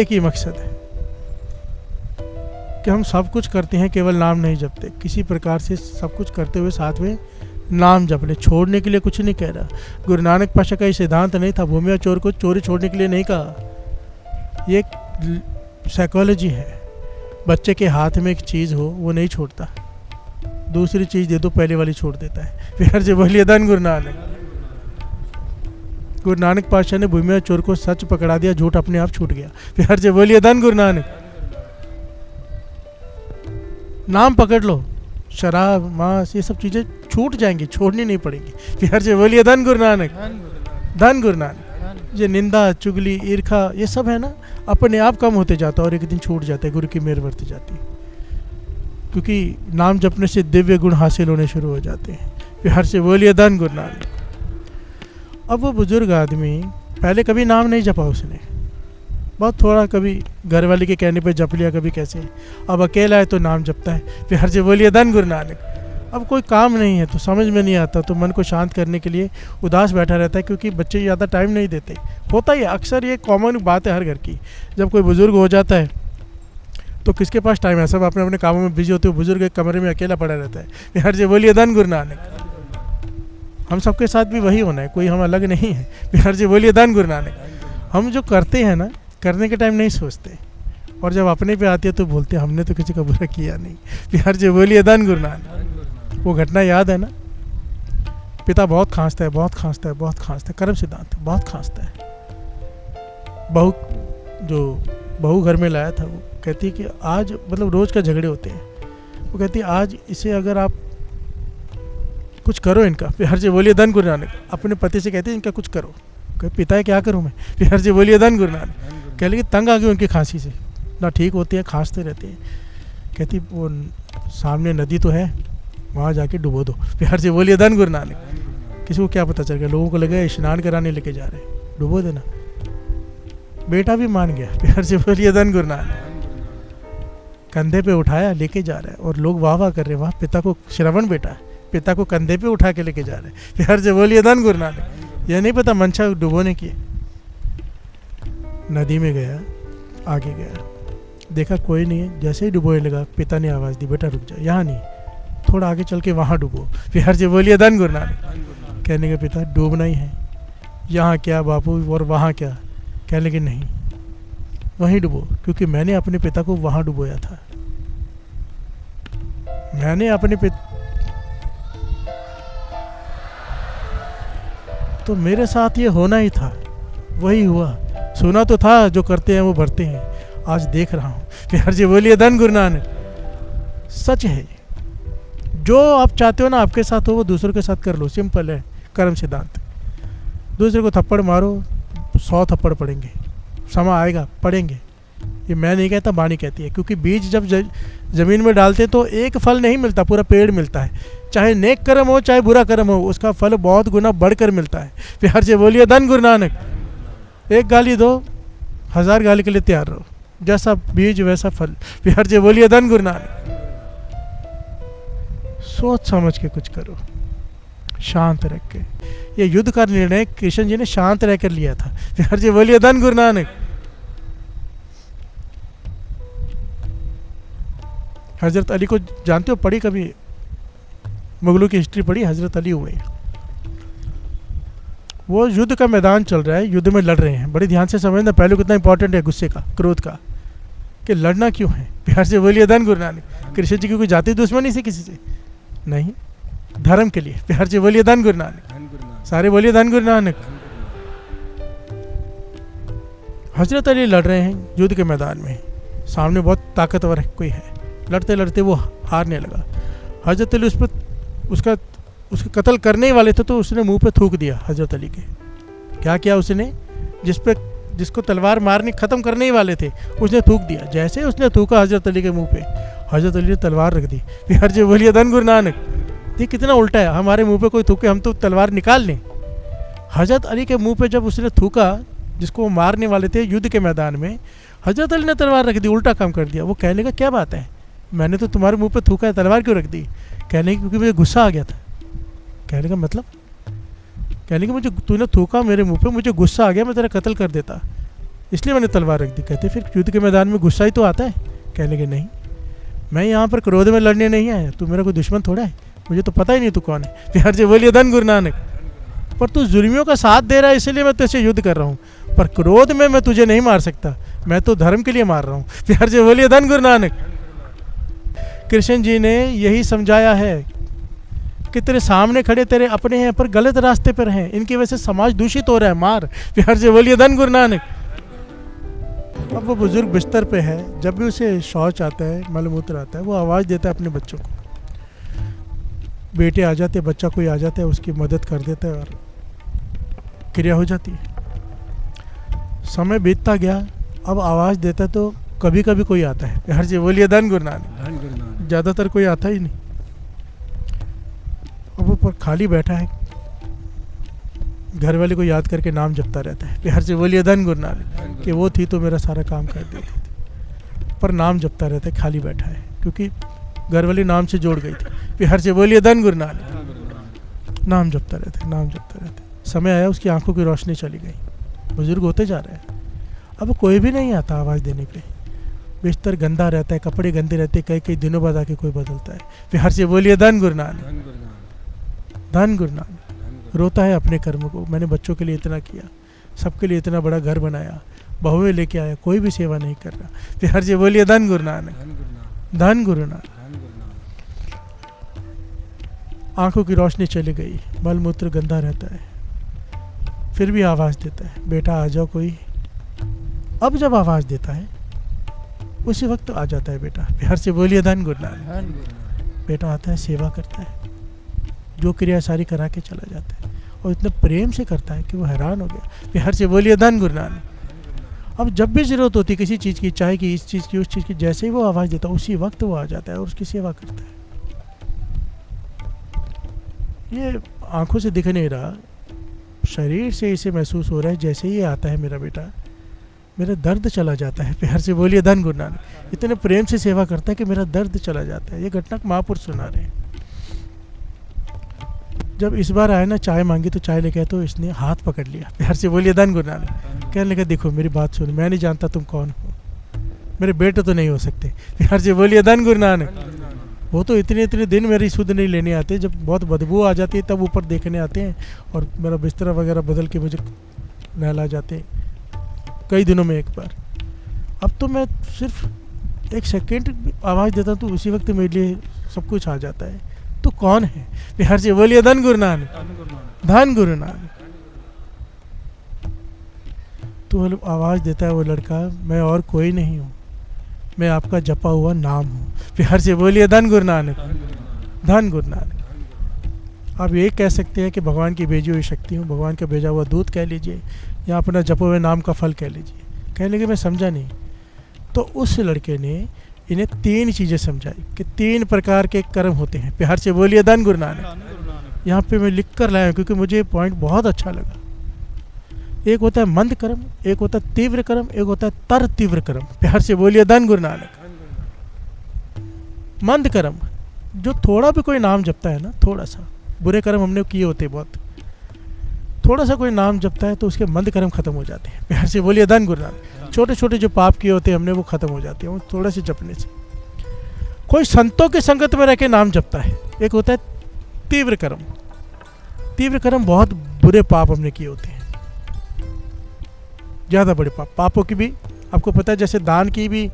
ही मकसद है कि हम सब कुछ करते हैं, केवल नाम नहीं जपते। किसी प्रकार से सब कुछ करते हुए साथ में नाम जप ले। छोड़ने के लिए कुछ नहीं कह रहा। गुरु नानक पाशा का ये सिद्धांत नहीं था भूमि और चोर को चोरी छोड़ने के लिए नहीं कहा। ये एक साइकोलॉजी है। बच्चे के हाथ में एक चीज़ हो वो नहीं छोड़ता, दूसरी चीज़ दे दो पहले वाली छोड़ देता है। प्यार से बोलिए धन गुरु नानक। गुरु नानक पातशाह ने भूमि और चोर को सच पकड़ा दिया, झूठ अपने आप छूट गया। प्यार से बोलिए धन गुरु नानक। नाम पकड़ लो, शराब मांस ये सब चीज़ें छूट जाएंगी, छोड़नी नहीं पड़ेंगी। प्यार से बोलिए धन गुरु नानक। धन गुरु नानक। ये निंदा चुगली ईर्खा ये सब है ना, अपने आप कम होते जाता है और एक दिन छूट जाता है, गुरु की मेहर बरती जाती है। क्योंकि नाम जपने से दिव्य गुण हासिल होने शुरू हो जाते हैं। प्यार से बोलिए धन गुरु नानक। अब वो बुजुर्ग आदमी पहले कभी नाम नहीं जपा उसने, बहुत थोड़ा, कभी घर वाले के कहने पे जप लिया, कभी कैसे। अब अकेला है तो नाम जपता है। प्यार से बोलिए धन गुरु नानक। अब कोई काम नहीं है तो समझ में नहीं आता, तो मन को शांत करने के लिए उदास बैठा रहता है, क्योंकि बच्चे ज़्यादा टाइम नहीं देते। होता ही अक्सर, ये कॉमन बात है हर घर की। जब कोई बुज़ुर्ग हो जाता है तो किसके पास टाइम है, सब अपने अपने कामों में बिजी होते हो, बुजुर्ग एक कमरे में अकेला पड़ा रहता है। प्यार से बोलिए धन गुरु नानक। हम सबके साथ भी वही होना है, कोई हम अलग नहीं है। प्यार से बोलिए धन गुरु नानक। हम जो करते हैं ना, करने के टाइम नहीं सोचते, और जब अपने पे आती है तो बोलते हैं हमने तो किसी का बुरा किया नहीं। प्यार से बोलिए धन गुरु नानक। वो घटना याद है ना, पिता बहुत खांसता है, बहुत खांसता है, बहुत खांसता है, कर्म सिद्धांत बहुत खांसता है। बहू घर में लाया था, वो कहती है कि आज मतलब रोज़ का झगड़े होते हैं, वो कहती है आज इसे अगर आप कुछ करो इनका। प्यार से बोलिए धन गुरु नानक। अपने पति से कहती है इनका कुछ करो। कहे पिता है क्या करूँ मैं। प्यार से बोलिए धन गुरु नानक। कह लगी तंग आ गई उनकी खांसी से, ना ठीक होती है, खांसते रहते हैं। कहती वो सामने नदी तो है, वहाँ जाके डुबो दो। प्यार से बोलिए धन गुरु नानक। किसी को क्या पता चल गया, लोगों को लगा स्नान कराने लेके जा रहे हैं, डुबो देना। बेटा भी मान गया। प्यार से बोलिए धन गुरु नानक। कंधे पे उठाया लेके जा रहा है, और लोग वाह वाह कर रहे हैं, वहाँ पिता को, श्रवण बेटा पिता को कंधे पे उठा के लेके जा रहे हैं। प्यार से बोलिए धन गुरु नानक। यह नहीं पता मंशा डुबोने की। नदी में गया, आगे गया, देखा कोई नहीं है, जैसे ही डुबोने लगा पिता ने आवाज़ दी बेटा रुक जा, यहाँ नहीं, थोड़ा आगे चल के वहाँ डुबो। प्यार से बोलिए धन गुरु नानक। कहने के पिता डूबना ही है, यहाँ क्या बापू और वहाँ क्या। कहने के नहीं, वहीं डुबो, क्योंकि मैंने अपने पिता को वहाँ डुबोया था। मैंने अपने तो मेरे साथ ये होना ही था, वही हुआ। सुना तो था जो करते हैं वो भरते हैं, आज देख रहा हूँ। प्यार से बोलिए धन गुरु नानक। सच है, जो आप चाहते हो ना आपके साथ हो वो दूसरों के साथ कर लो, सिंपल है कर्म सिद्धांत। दूसरे को थप्पड़ मारो, 100 थप्पड़ पड़ेंगे, समय आएगा पड़ेंगे। ये मैं नहीं कहता, वाणी कहती है। क्योंकि बीज जब ज़मीन में डालते तो एक फल नहीं मिलता, पूरा पेड़ मिलता है। चाहे नेक कर्म हो चाहे बुरा कर्म हो, उसका फल बहुत गुना बढ़कर मिलता है। प्यार से बोलिए धन गुरु नानक। एक गाली दो, 1000 गाली के लिए तैयार रहो, जैसा बीज वैसा फल। प्यार से बोलिए धन गुरु नानक। सोच समझ के कुछ करो, शांत रह के। ये युद्ध का निर्णय कृष्ण जी ने शांत रहकर लिया था। प्यार से बोलिए धन गुरु नानक। हजरत अली को जानते हो, पढ़ी कभी मुगलों की हिस्ट्री पढ़ी, हजरत अली हुए, वो युद्ध का मैदान चल रहा है, युद्ध में लड़ रहे हैं। बड़ी ध्यान से समझना, पहले कितना इंपॉर्टेंट है गुस्से का, क्रोध का, कि लड़ना क्यों है। प्यार से बोलिए धन गुरु नानक। कृष्ण जी की कोई जाति दुश्मनी से किसी से नहीं, धर्म के लिए। प्यार से बोलिए धन गुरु नानक। सारे बोलिए धन गुरु नानक। हजरत अली लड़ रहे हैं युद्ध के मैदान में, सामने बहुत ताकतवर कोई है, लड़ते लड़ते वो हारने लगा। हज़रत अली उसका कत्ल करने ही वाले थे तो उसने मुंह पे थूक दिया हज़रत अली के। क्या किया उसने? जिसको तलवार मारने ख़त्म करने ही वाले थे उसने थूक दिया। जैसे उसने थूका हज़रत अली के मुंह पे, हज़रत अली ने तलवार रख दी। फिर जो बोलिए धन गुरु नानक, ये कितना उल्टा है। हमारे मुंह पे कोई थूके हम तो तलवार निकाल लें। हज़रत अली के मुंह पे जब उसने थूका, जिसको वो मारने वाले थे युद्ध के मैदान में, हज़रत अली ने तलवार रख दी, उल्टा काम कर दिया। वो कहने का क्या बात है, मैंने तो तुम्हारे मुंह पे थूका है, तलवार क्यों रख दी? कहने की क्योंकि मुझे गुस्सा आ गया था। कहने का मतलब, कहने की मुझे तूने थूका मेरे मुंह पे, मुझे गुस्सा आ गया, मैं तेरा कत्ल कर देता, इसलिए मैंने तलवार रख दी। कहते फिर युद्ध के मैदान में गुस्सा ही तो आता है। कहने के नहीं, मैं यहाँ पर क्रोध में लड़ने नहीं आया, तू मेरा कोई दुश्मन थोड़ा है, मुझे तो पता ही नहीं तू कौन है। प्यार से बोलिए धन गुरु नानक। पर तू जुल्मियों का साथ दे रहा है इसलिए मैं तुझसे युद्ध कर रहा हूँ, पर क्रोध में मैं तुझे नहीं मार सकता, मैं तो धर्म के लिए मार रहा हूँ। प्यार से बोलिए धन गुरु नानक। कृष्ण जी ने यही समझाया है कि तेरे सामने खड़े तेरे अपने हैं पर गलत रास्ते पर हैं, इनकी वजह से समाज दूषित हो रहा है, मार। प्यार से बोलिए धन गुरु नानक। अब वो बुजुर्ग बिस्तर पे है, जब भी उसे शौच आता है, मलमूत्र आता है, वो आवाज़ देता है अपने बच्चों को। बेटे आ जाते, बच्चा कोई आ जाता है, उसकी मदद कर देता है और क्रिया हो जाती है। समय बीतता गया, अब आवाज़ देता है तो कभी कभी कोई आता है। प्यार से बोलिए धन गुरु नानक। ज़्यादातर कोई आता ही नहीं। अब वो पर खाली बैठा है, घर वाले को याद करके नाम जपता रहता है। प्यार से बोलिए धन गुरु नानक। कि वो थी तो मेरा सारा काम कर देती थी, पर नाम जपता रहता है, खाली बैठा है क्योंकि घर वाली नाम से जोड़ गई थी। प्यार से बोलिए धन गुरु नानक। नाम जपता रहता है, नाम जपता रहता है। समय आया, उसकी आंखों की रोशनी चली गई, बुजुर्ग होते जा रहे हैं। अब कोई भी नहीं आता आवाज़ देने पे, बिस्तर गंदा रहता है, कपड़े गंदे रहते हैं, कई कई दिनों बाद आके कोई बदलता है। प्यार से बोलिए धन गुरु नानक। धन गुरु नानक। रोता है अपने कर्म को, मैंने बच्चों के लिए इतना किया, सबके लिए इतना बड़ा घर बनाया, बहुएं लेके आया, कोई भी सेवा नहीं कर रहा। प्यार से बोलिए धन गुरु नानक। धन गुरु नानक। आंखों की रोशनी चली गई, मलमूत्र गंदा रहता है, फिर भी आवाज़ देता है, बेटा आ जाओ कोई। अब जब आवाज़ देता है उसी वक्त आ जाता है बेटा। प्यार से बोलिए धन गुरु नानक। बेटा आता है, सेवा करता है, जो क्रिया सारी करा के चला जाता है, और इतने प्रेम से करता है कि वो हैरान हो गया। प्यार से बोलिए धन गुरु नानक। अब जब भी ज़रूरत होती किसी चीज़ की, चाहे कि इस चीज़ की, उस चीज़ की, जैसे ही वो आवाज़ देता है उसी वक्त वो आ जाता है और उसकी सेवा करता है। ये आंखों से दिख नहीं रहा, शरीर से इसे महसूस हो रहा है। जैसे ही आता है मेरा बेटा, मेरा दर्द चला जाता है। प्यार से बोलिए धन गुरु नानक। इतने प्रेम से सेवा करता है कि मेरा दर्द चला जाता है। ये घटना महापुरुष सुना रहे हैं। जब इस बार आया ना, चाय मांगी तो चाय लेके आए तो इसने हाथ पकड़ लिया। प्यार से बोलिए धन गुरु नानक। कहने लगा देखो मेरी बात सुनो, मैं नहीं जानता तुम कौन हो, मेरे बेटे तो नहीं हो सकते। प्यार से बोलिए धन गुरु नानक। वो तो इतने इतने दिन मेरी सुध नहीं लेने आते, जब बहुत बदबू आ जाती है तब ऊपर देखने आते हैं और मेरा बिस्तरा वगैरह बदल के मुझे नहला जाते हैं, कई दिनों में एक बार। अब तो मैं सिर्फ एक सेकेंड आवाज़ देता हूँ तो उसी वक्त मेरे लिए सब कुछ आ जाता है। तो कौन है? प्यार से बोलिए धन गुरु नानक। धन गुरु नानक। तो आवाज़ देता है वो लड़का, मैं और कोई नहीं हूँ, मैं आपका जपा हुआ नाम हूँ। प्यार से बोलिए धन गुरु नानक। धन गुरु नानक। आप ये कह सकते हैं कि भगवान की भेजी हुई शक्ति हूँ, भगवान का भेजा हुआ दूत कह लीजिए, या अपना जपे हुए नाम का फल कह लीजिए। कहने के मैं समझा नहीं। तो उस लड़के ने इन्हें 3 चीज़ें समझाई कि 3 प्रकार के कर्म होते हैं। प्यार से बोलिए धन गुरु नानक। यहाँ पे मैं लिख कर लाया क्योंकि मुझे ये पॉइंट बहुत अच्छा लगा। एक होता है मंद कर्म, एक होता है तीव्र कर्म, एक होता है तर तीव्र कर्म। प्यार से बोलिए धन गुरु नानक। मंद कर्म, जो थोड़ा भी कोई नाम जपता है ना, थोड़ा सा, बुरे कर्म हमने किए होते बहुत, थोड़ा सा कोई नाम जपता है तो उसके मंद कर्म खत्म हो जाते हैं। प्यार से बोलिए धन गुरु नानक। छोटे छोटे जो पाप किए होते हैं हमने वो खत्म हो जाते हैं वो थोड़ा से जपने से। कोई संतों के संगत में रह के नाम जपता है। एक होता है तीव्र कर्म। तीव्र कर्म बहुत बुरे पाप हमने किए होते हैं, ज़्यादा बड़े पाप। पापों की भी आपको पता है, जैसे दान की भी,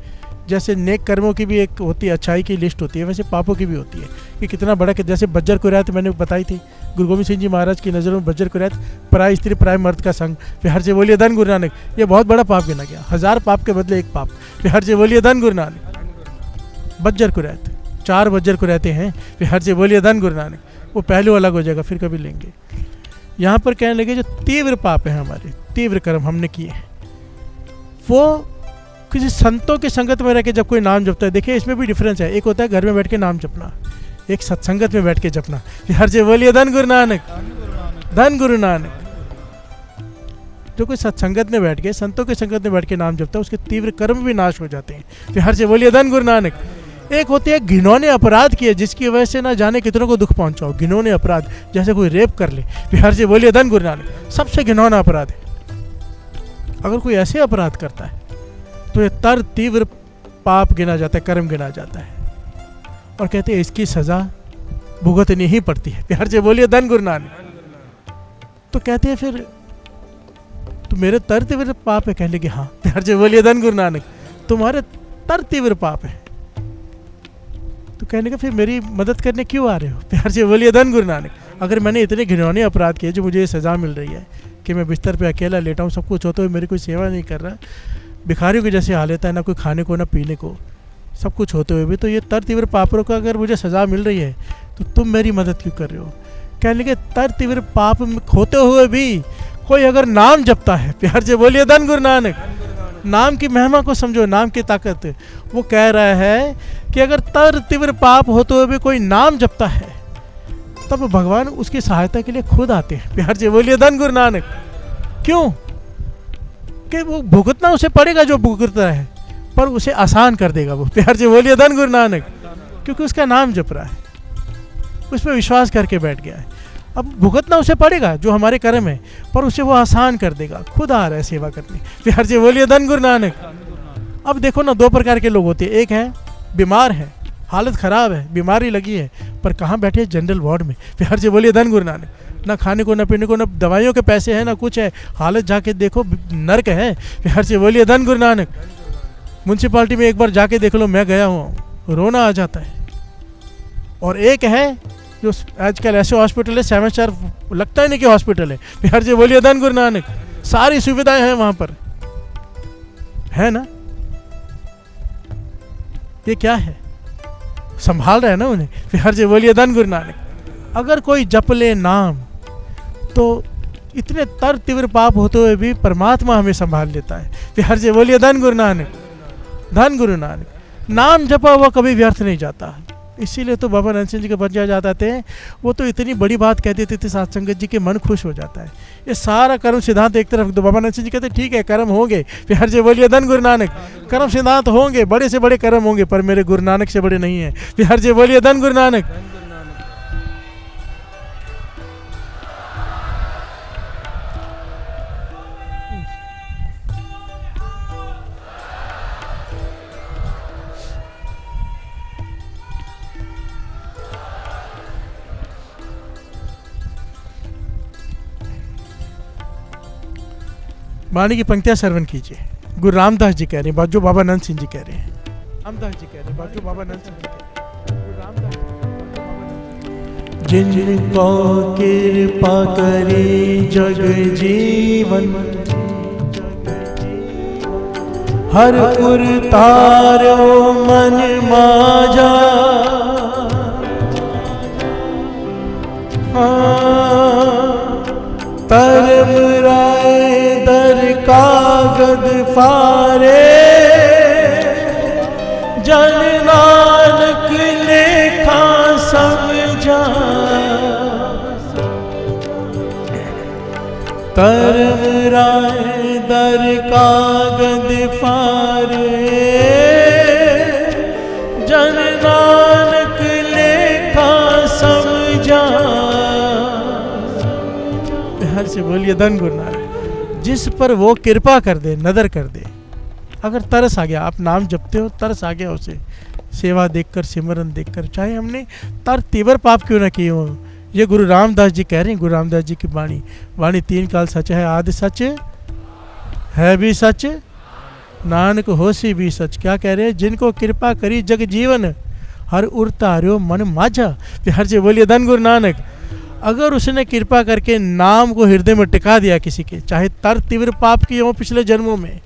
जैसे नेक कर्मों की भी एक होती है, अच्छाई की लिस्ट होती है, वैसे पापों की भी होती है कि कितना बड़ा। कि जैसे बज्जर कुरैत मैंने बताई थी, गुरु गोविंद सिंह जी महाराज की नज़रों में बज्जर कुरैत पराई स्त्री पराय मर्द का संग। प्यार से बोलिए धन गुरु नानक। ये बहुत बड़ा पाप गिना गया, 1000 पाप के बदले एक पाप। प्यार से बोलिए धन गुरु नानक। बज्जर को रहते, 4 बज्जर को रहते हैं। बिहार से बोलिए धन गुरु नानक। वो पहलू अलग हो जाएगा, फिर कभी लेंगे। यहाँ पर कहने लगे जो तीव्र पाप है हमारे, तीव्र कर्म हमने किए हैं, वो किसी संतों की संगत में रह के जब कोई नाम जपता है, देखिए इसमें भी डिफरेंस है। एक होता है घर में बैठ के नाम जपना, एक सत्संगत में बैठ के जपना। बिहार से बोलिए धन गुरु नानक, धन गुरु नानक। जो कोई सत्संगत में बैठ के, संतों के संगत में बैठ के नाम जपता है, उसके तीव्र कर्म भी नाश हो जाते हैं। बिहार से बोलिए धन गुरु नानक। एक होते हैं घिनौने अपराध किए, जिसकी वजह से ना जाने कितनों को दुख पहुंचाओ, घिनौने अपराध, जैसे कोई रेप कर ले। बिहार से बोलिए धन गुरु नानक। सबसे घिनौना अपराध है। अगर कोई ऐसे अपराध करता है तो ये तर तीव्र पाप गिना जाता है, कर्म गिना जाता है, और कहते हैं इसकी सजा भुगतनी ही पड़ती है। बिहार से बोलिए धन गुरु नानक। तो कहते हैं फिर तो मेरे तर तीव्र पाप है, कह लेंगे हाँ। बिहार से बोलिए धन गुरु नानक, तुम्हारे तर तीव्र पाप है। तो कहने का फिर मेरी मदद करने क्यों आ रहे हो? प्यार से बोलिए धन गुरु नानक। अगर मैंने इतने घिनौने अपराध किए जो मुझे ये सज़ा मिल रही है कि मैं बिस्तर पे अकेला लेटा हूँ, सब कुछ होते हुए मेरी कोई सेवा नहीं कर रहा, भिखारियों की जैसे हालत है, ना कोई खाने को ना पीने को, सब कुछ होते हुए भी, तो ये तर तीव्र पापों का अगर मुझे सज़ा मिल रही है तो तुम मेरी मदद क्यों कर रहे हो? कहने लगे तर तीव्र पाप होते हुए भी कोई अगर नाम जपता है, प्यार से बोलिए धन गुरु नानक, नाम की महिमा को समझो, नाम की ताकत। वो कह रहा है कि अगर तर तीव्र पाप होते हुए भी कोई नाम जपता है, तब भगवान उसकी सहायता के लिए खुद आते हैं। प्यार से बोलिए धन गुरु नानक। क्यों? कि वो भुगतना उसे पड़ेगा जो भुगतता है, पर उसे आसान कर देगा वो। प्यार से बोलिए धन गुरु नानक। क्योंकि उसका नाम जप रहा है, उस पर विश्वास करके बैठ गया है। अब भुगतना उसे पड़ेगा जो हमारे कर्म है, पर उसे वो आसान कर देगा, खुद आ रहा है सेवा करने। प्यार से बोलिए धन गुरु नानक। अब देखो ना, 2 प्रकार के लोग होते हैं। एक है बीमार है, हालत ख़राब है, बीमारी लगी है, पर कहाँ बैठे हैं? जनरल वार्ड में। प्यार से बोलिए धन गुरु नानक। ना खाने को, ना पीने को, ना दवाइयों के पैसे हैं, ना कुछ है, हालत जाके देखो नर्क है। प्यार से बोलिए धन गुरु नानक। म्यूनसिपाल्टी में एक बार जाके देख लो, मैं गया हूँ, रोना आ जाता है। और एक है जो आजकल ऐसे हॉस्पिटल है 7 स्टार, लगता ही नहीं कि हॉस्पिटल है। प्यार से बोलिए धन गुरु नानक। सारी सुविधाएं हैं वहाँ पर, है ना? ये क्या है? संभाल रहे हैं ना उन्हें। प्यार से बोलिए धन गुरु नानक। अगर कोई जप ले नाम, तो इतने तर तीव्र पाप होते हुए भी परमात्मा हमें संभाल लेता है। प्यार से बोलिए धन गुरु नानक, धन गुरु नानक। नाम जपा हुआ कभी व्यर्थ नहीं जाता। इसीलिए तो बाबा नंद सिंह जी के बच जाते थे, वो तो इतनी बड़ी बात कह देते थे साथ संगत जी के मन खुश हो जाता है। ये सारा कर्म सिद्धांत एक तरफ, तो बाबा नंद सिंह जी कहते ठीक है कर्म होंगे, प्यार से बोलिए धन गुरु नानक। कर्म सिद्धांत होंगे, बड़े से बड़े कर्म होंगे, पर मेरे गुरु नानक से बड़े नहीं है। प्यार से बोलिए धन गुरु नानक। वाणी की पंक्तियां श्रवण कीजिए। गुरु रामदास जी कह रहे हैं, जो बाबा नंद सिंह जी कह रहे हैं। रामदास जी कह रहे हैं, जो बाबा नंद सिंह जी कह रहे हैं। जिनको कृपा करी जग जीवन, हर उर तारो मन माजा। तरम राय दर कागद फारे, जन नानक लेखा समझा। तरम राय दर कागद फारे, जन नानक लेखा समझा। हर से बोलिए धन गुरु नानक। जिस पर वो कृपा कर दे, नदर कर दे। अगर तरस आ गया, आप नाम जपते हो, तरस आ गया उसे, सेवा देखकर, सिमरन देखकर, चाहे हमने तर तीव्र पाप क्यों ना किए हो। ये गुरु रामदास जी कह रहे हैं, गुरु रामदास जी की वाणी। वाणी 3 काल सच है, आदि सच है भी सच, नानक होसी भी सच। क्या कह रहे हैं? जिनको कृपा करी जग जीवन, हर उर तार्यो मन माझा। प्यार से बोलिए धन गुरु नानक। अगर उसने कृपा करके नाम को हृदय में टिका दिया किसी के, चाहे तर तीव्र पाप किए हो पिछले जन्मों में,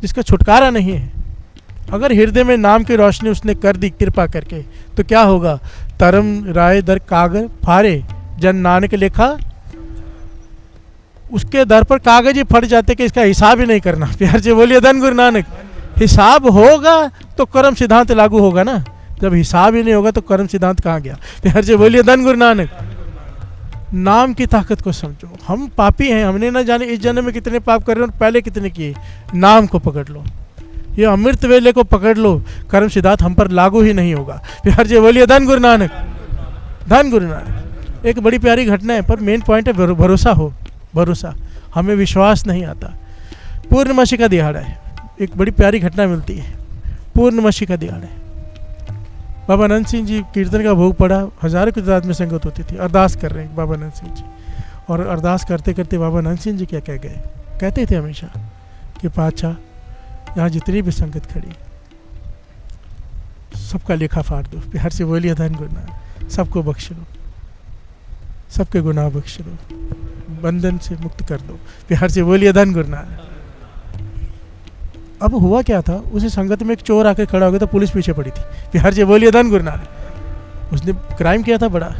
जिसका छुटकारा नहीं है, अगर हृदय में नाम की रोशनी उसने कर दी कृपा करके तो क्या होगा? धर्म राय दर कागर फारे जन नानक लेखा, उसके दर पर कागज ही फट जाते कि इसका हिसाब ही नहीं करना। प्यार से बोलिए धन गुरु नानक। हिसाब होगा तो कर्म सिद्धांत लागू होगा ना, जब हिसाब ही नहीं होगा तो कर्म सिद्धांत कहाँ गया? प्यार से बोलिए धन गुरु नानक। नाम की ताकत को समझो। हम पापी हैं, हमने ना जाने इस जन्म में कितने पाप कर रहे हैं और पहले कितने किए। नाम को पकड़ लो, ये अमृत वेले को पकड़ लो, कर्म सिद्धांत हम पर लागू ही नहीं होगा। प्यार से बोलिए धन गुरु नानक, धन गुरु नानक। एक बड़ी प्यारी घटना है, पर मेन पॉइंट है भरोसा हो। भरोसा, हमें विश्वास नहीं आता। पूर्णमासी का दिहाड़ा है, एक बड़ी प्यारी घटना मिलती है। पूर्णमासी का दिहाड़ा है, बाबा अनंत सिंह जी कीर्तन का भोग पड़ा, हजारों की तादाद में संगत होती थी। अरदास कर रहे हैं बाबा अनंत सिंह जी, और अरदास करते करते बाबा अनंत सिंह जी क्या कह गए? कहते थे हमेशा कि पातशाह, यहाँ जितनी भी संगत खड़ी सबका लेखा फाड़ दो। प्यार से बोलिए धन गुरु, सबको बख्श लो, सबके गुनाह बख्श लो, बंधन से मुक्त कर दो। प्यार से बोलिए धन गुरु नानक। अब हुआ क्या था, उसी संगत में एक चोर आकर खड़ा हो गया तो पुलिस पीछे पड़ी थी। प्यार से बोलिए धन गुरु नानक। उसने क्राइम किया था बड़ा,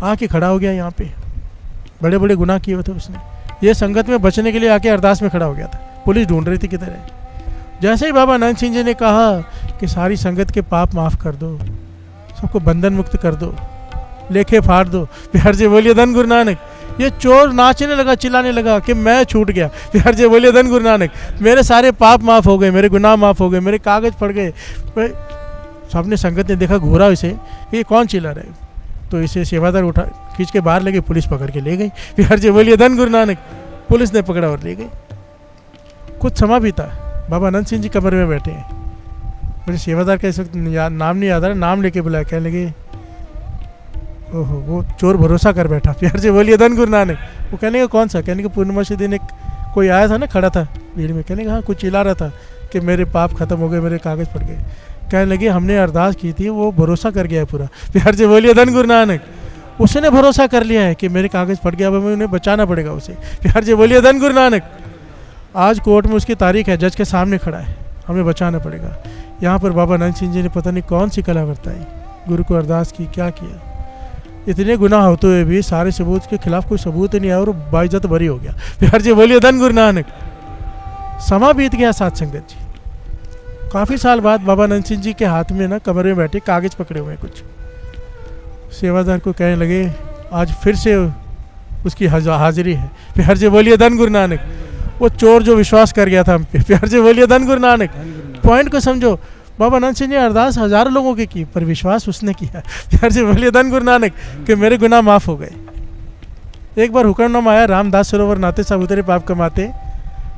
आके खड़ा हो गया यहाँ पे, बड़े बड़े गुनाह किए हुए थे उसने। ये संगत में बचने के लिए आके अरदास में खड़ा हो गया था। पुलिस ढूंढ रही थी किधर है। जैसे ही बाबा अनंत सिंह जी ने कहा कि सारी संगत के पाप माफ़ कर दो, सबको बंधन मुक्त कर दो, लेखे फाड़ दो। प्यार से बोलिए धन गुरु नानक। ये चोर नाचने लगा, चिल्लाने लगा कि मैं छूट गया। प्यार से बोलिए धन गुरु नानक। मेरे सारे पाप माफ़ हो गए, मेरे गुनाह माफ़ हो गए, मेरे कागज पड़ गए। सबने संगत ने देखा, घूरा इसे कि ये कौन चिल्ला रहा है, तो इसे सेवादार उठा खींच के बाहर ले गई, पुलिस पकड़ के ले गई। प्यार से बोलिए धन गुरु नानक। पुलिस ने पकड़ा और ले गई। कुछ समय बीता, बाबा अनंत सिंह जी कमरे में बैठे हैं। मुझे सेवादार का इस वक्त नाम नहीं याद आ रहा, नाम लेके बुलाया, कहने लगे ओहो वो चोर भरोसा कर बैठा। प्यार से बोलिए धन गुरु नानक। वो कहने का कौन सा? कहने का पूर्णिमासी दिन एक कोई आया था ना, खड़ा था भीड़ में, कहने का हाँ कुछ चिल्ला रहा था कि मेरे पाप खत्म हो गए, मेरे कागज़ पड़ गए। कहने लगे हमने अरदास की थी, वो भरोसा कर गया है पूरा। प्यार से बोलिए धन गुरु नानक। उसने भरोसा कर लिया है कि मेरे कागज़ पड़ गया, अब हमें उन्हें बचाना पड़ेगा उसे। प्यार से बोलिए धन गुरु नानक। आज कोर्ट में उसकी तारीख है, जज के सामने खड़ा है, हमें बचाना पड़ेगा। यहाँ पर बाबा अनंत सिंह जी ने पता नहीं कौन सी कला बरताई, गुरु को अरदास की, क्या किया। इतने गुनाह होते हुए भी सारे सबूत के खिलाफ कोई सबूत नहीं आया और बाइज्जत बरी हो गया। प्यार से बोलिए धन गुरु नानक। समा बीत गया साथ संगत जी। काफ़ी साल बाद बाबा अनंत सिंह जी के हाथ में ना कमरे में बैठे कागज़ पकड़े हुए हैं कुछ। सेवादार को कहने लगे आज फिर से उसकी हाजिरी है। प्यार से बोलिए धन गुरु नानक। वो चोर जो विश्वास कर गया था हम पे, प्यार से बोलिए धन गुरु नानक। पॉइंट को समझो, बाबा अनंत सिंह ने अरदास हजारों लोगों की पर विश्वास उसने किया। प्यार से बोलिए धन गुरु नानक कि मेरे गुनाह माफ़ हो गए। एक बार हुक्मनामा आया, रामदास सरोवर नाते सब उतरे पाप कमाते।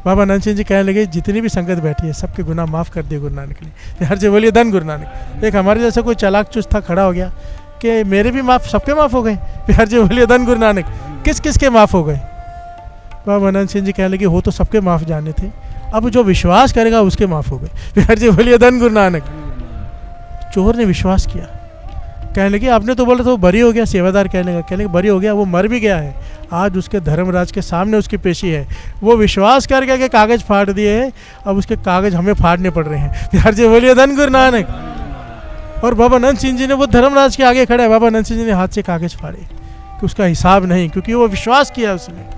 बाबा अनंत सिंह जी कहने लगे जितनी भी संगत बैठी है सबके गुनाह माफ़ कर दिए गुरु नानक ने। प्यार से बोलिए धन गुरु नानक। एक हमारे जैसा कोई चालाक चुस्त था, खड़ा हो गया कि मेरे भी माफ़, सबके माफ़ हो गए। प्यार से बोलिए धन गुरु नानक। किस किस के माफ़ हो गए? बाबा अनंत सिंह जी कहने लगे हो तो सबके माफ़ जाने थे, अब जो विश्वास करेगा उसके माफ़ हो गए। प्यार से बोलिए धन गुरु नानक। चोर ने विश्वास किया, कहने लगे आपने तो बोला तो बरी हो गया। सेवादार कहने लगे बरी हो गया, वो मर भी गया है, आज उसके धर्मराज के सामने उसकी पेशी है। वो विश्वास कर गया कि कागज़ फाड़ दिए हैं, अब उसके कागज़ हमें फाड़ने पड़ रहे हैं। प्यार से बोलिए धन गुरु नानक। और बाबा अनंत सिंह जी ने, वो धर्मराज के आगे खड़े, बाबा अनंत सिंह जी ने हाथ से कागज़ फाड़े कि उसका हिसाब नहीं, क्योंकि वो विश्वास किया उसने।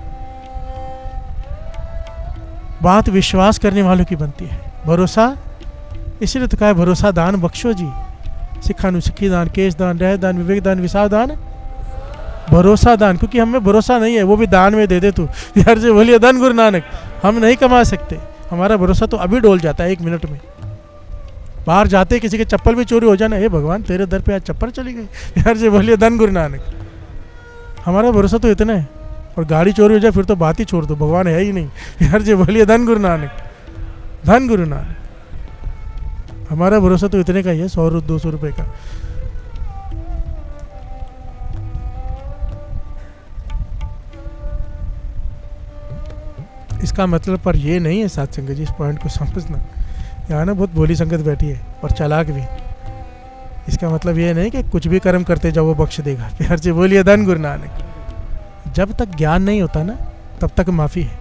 बात विश्वास करने वालों की बनती है, भरोसा। इसीलिए तो कहा है भरोसा दान बख्शो जी। सिखानु सिखी दान, केश दान, रह दान, विवेक दान, विसाव दान, भरोसा दान। क्योंकि हमें भरोसा नहीं है, वो भी दान में दे दे तू। यार से बोलिए धन गुरु नानक। हम नहीं कमा सकते, हमारा भरोसा तो अभी डोल जाता है 1 मिनट में। बाहर जाते किसी के चप्पल भी चोरी हो जाना, हे भगवान तेरे दर पे आज चप्पल चली गई। यार से बोलिए धन गुरु नानक। हमारा भरोसा तो इतना है, और गाड़ी चोरी हो जाए फिर तो बात ही छोड़ दो, भगवान है ही नहीं। यार जी बोलिए धन गुरु नानक, धन गुरु नानक। हमारा भरोसा तो इतने का ही है, 100-200 रुपए का। इसका मतलब पर ये नहीं है साथ संगत जी, इस पॉइंट को समझना। यहाँ ना बहुत भोली संगत बैठी है और चालाक भी। इसका मतलब ये नहीं कि कुछ भी कर्म करते जाओ वो बख्श देगा। प्यार से बोलिए धन गुरु नानक। जब तक ज्ञान नहीं होता ना तब तक माफ़ी है।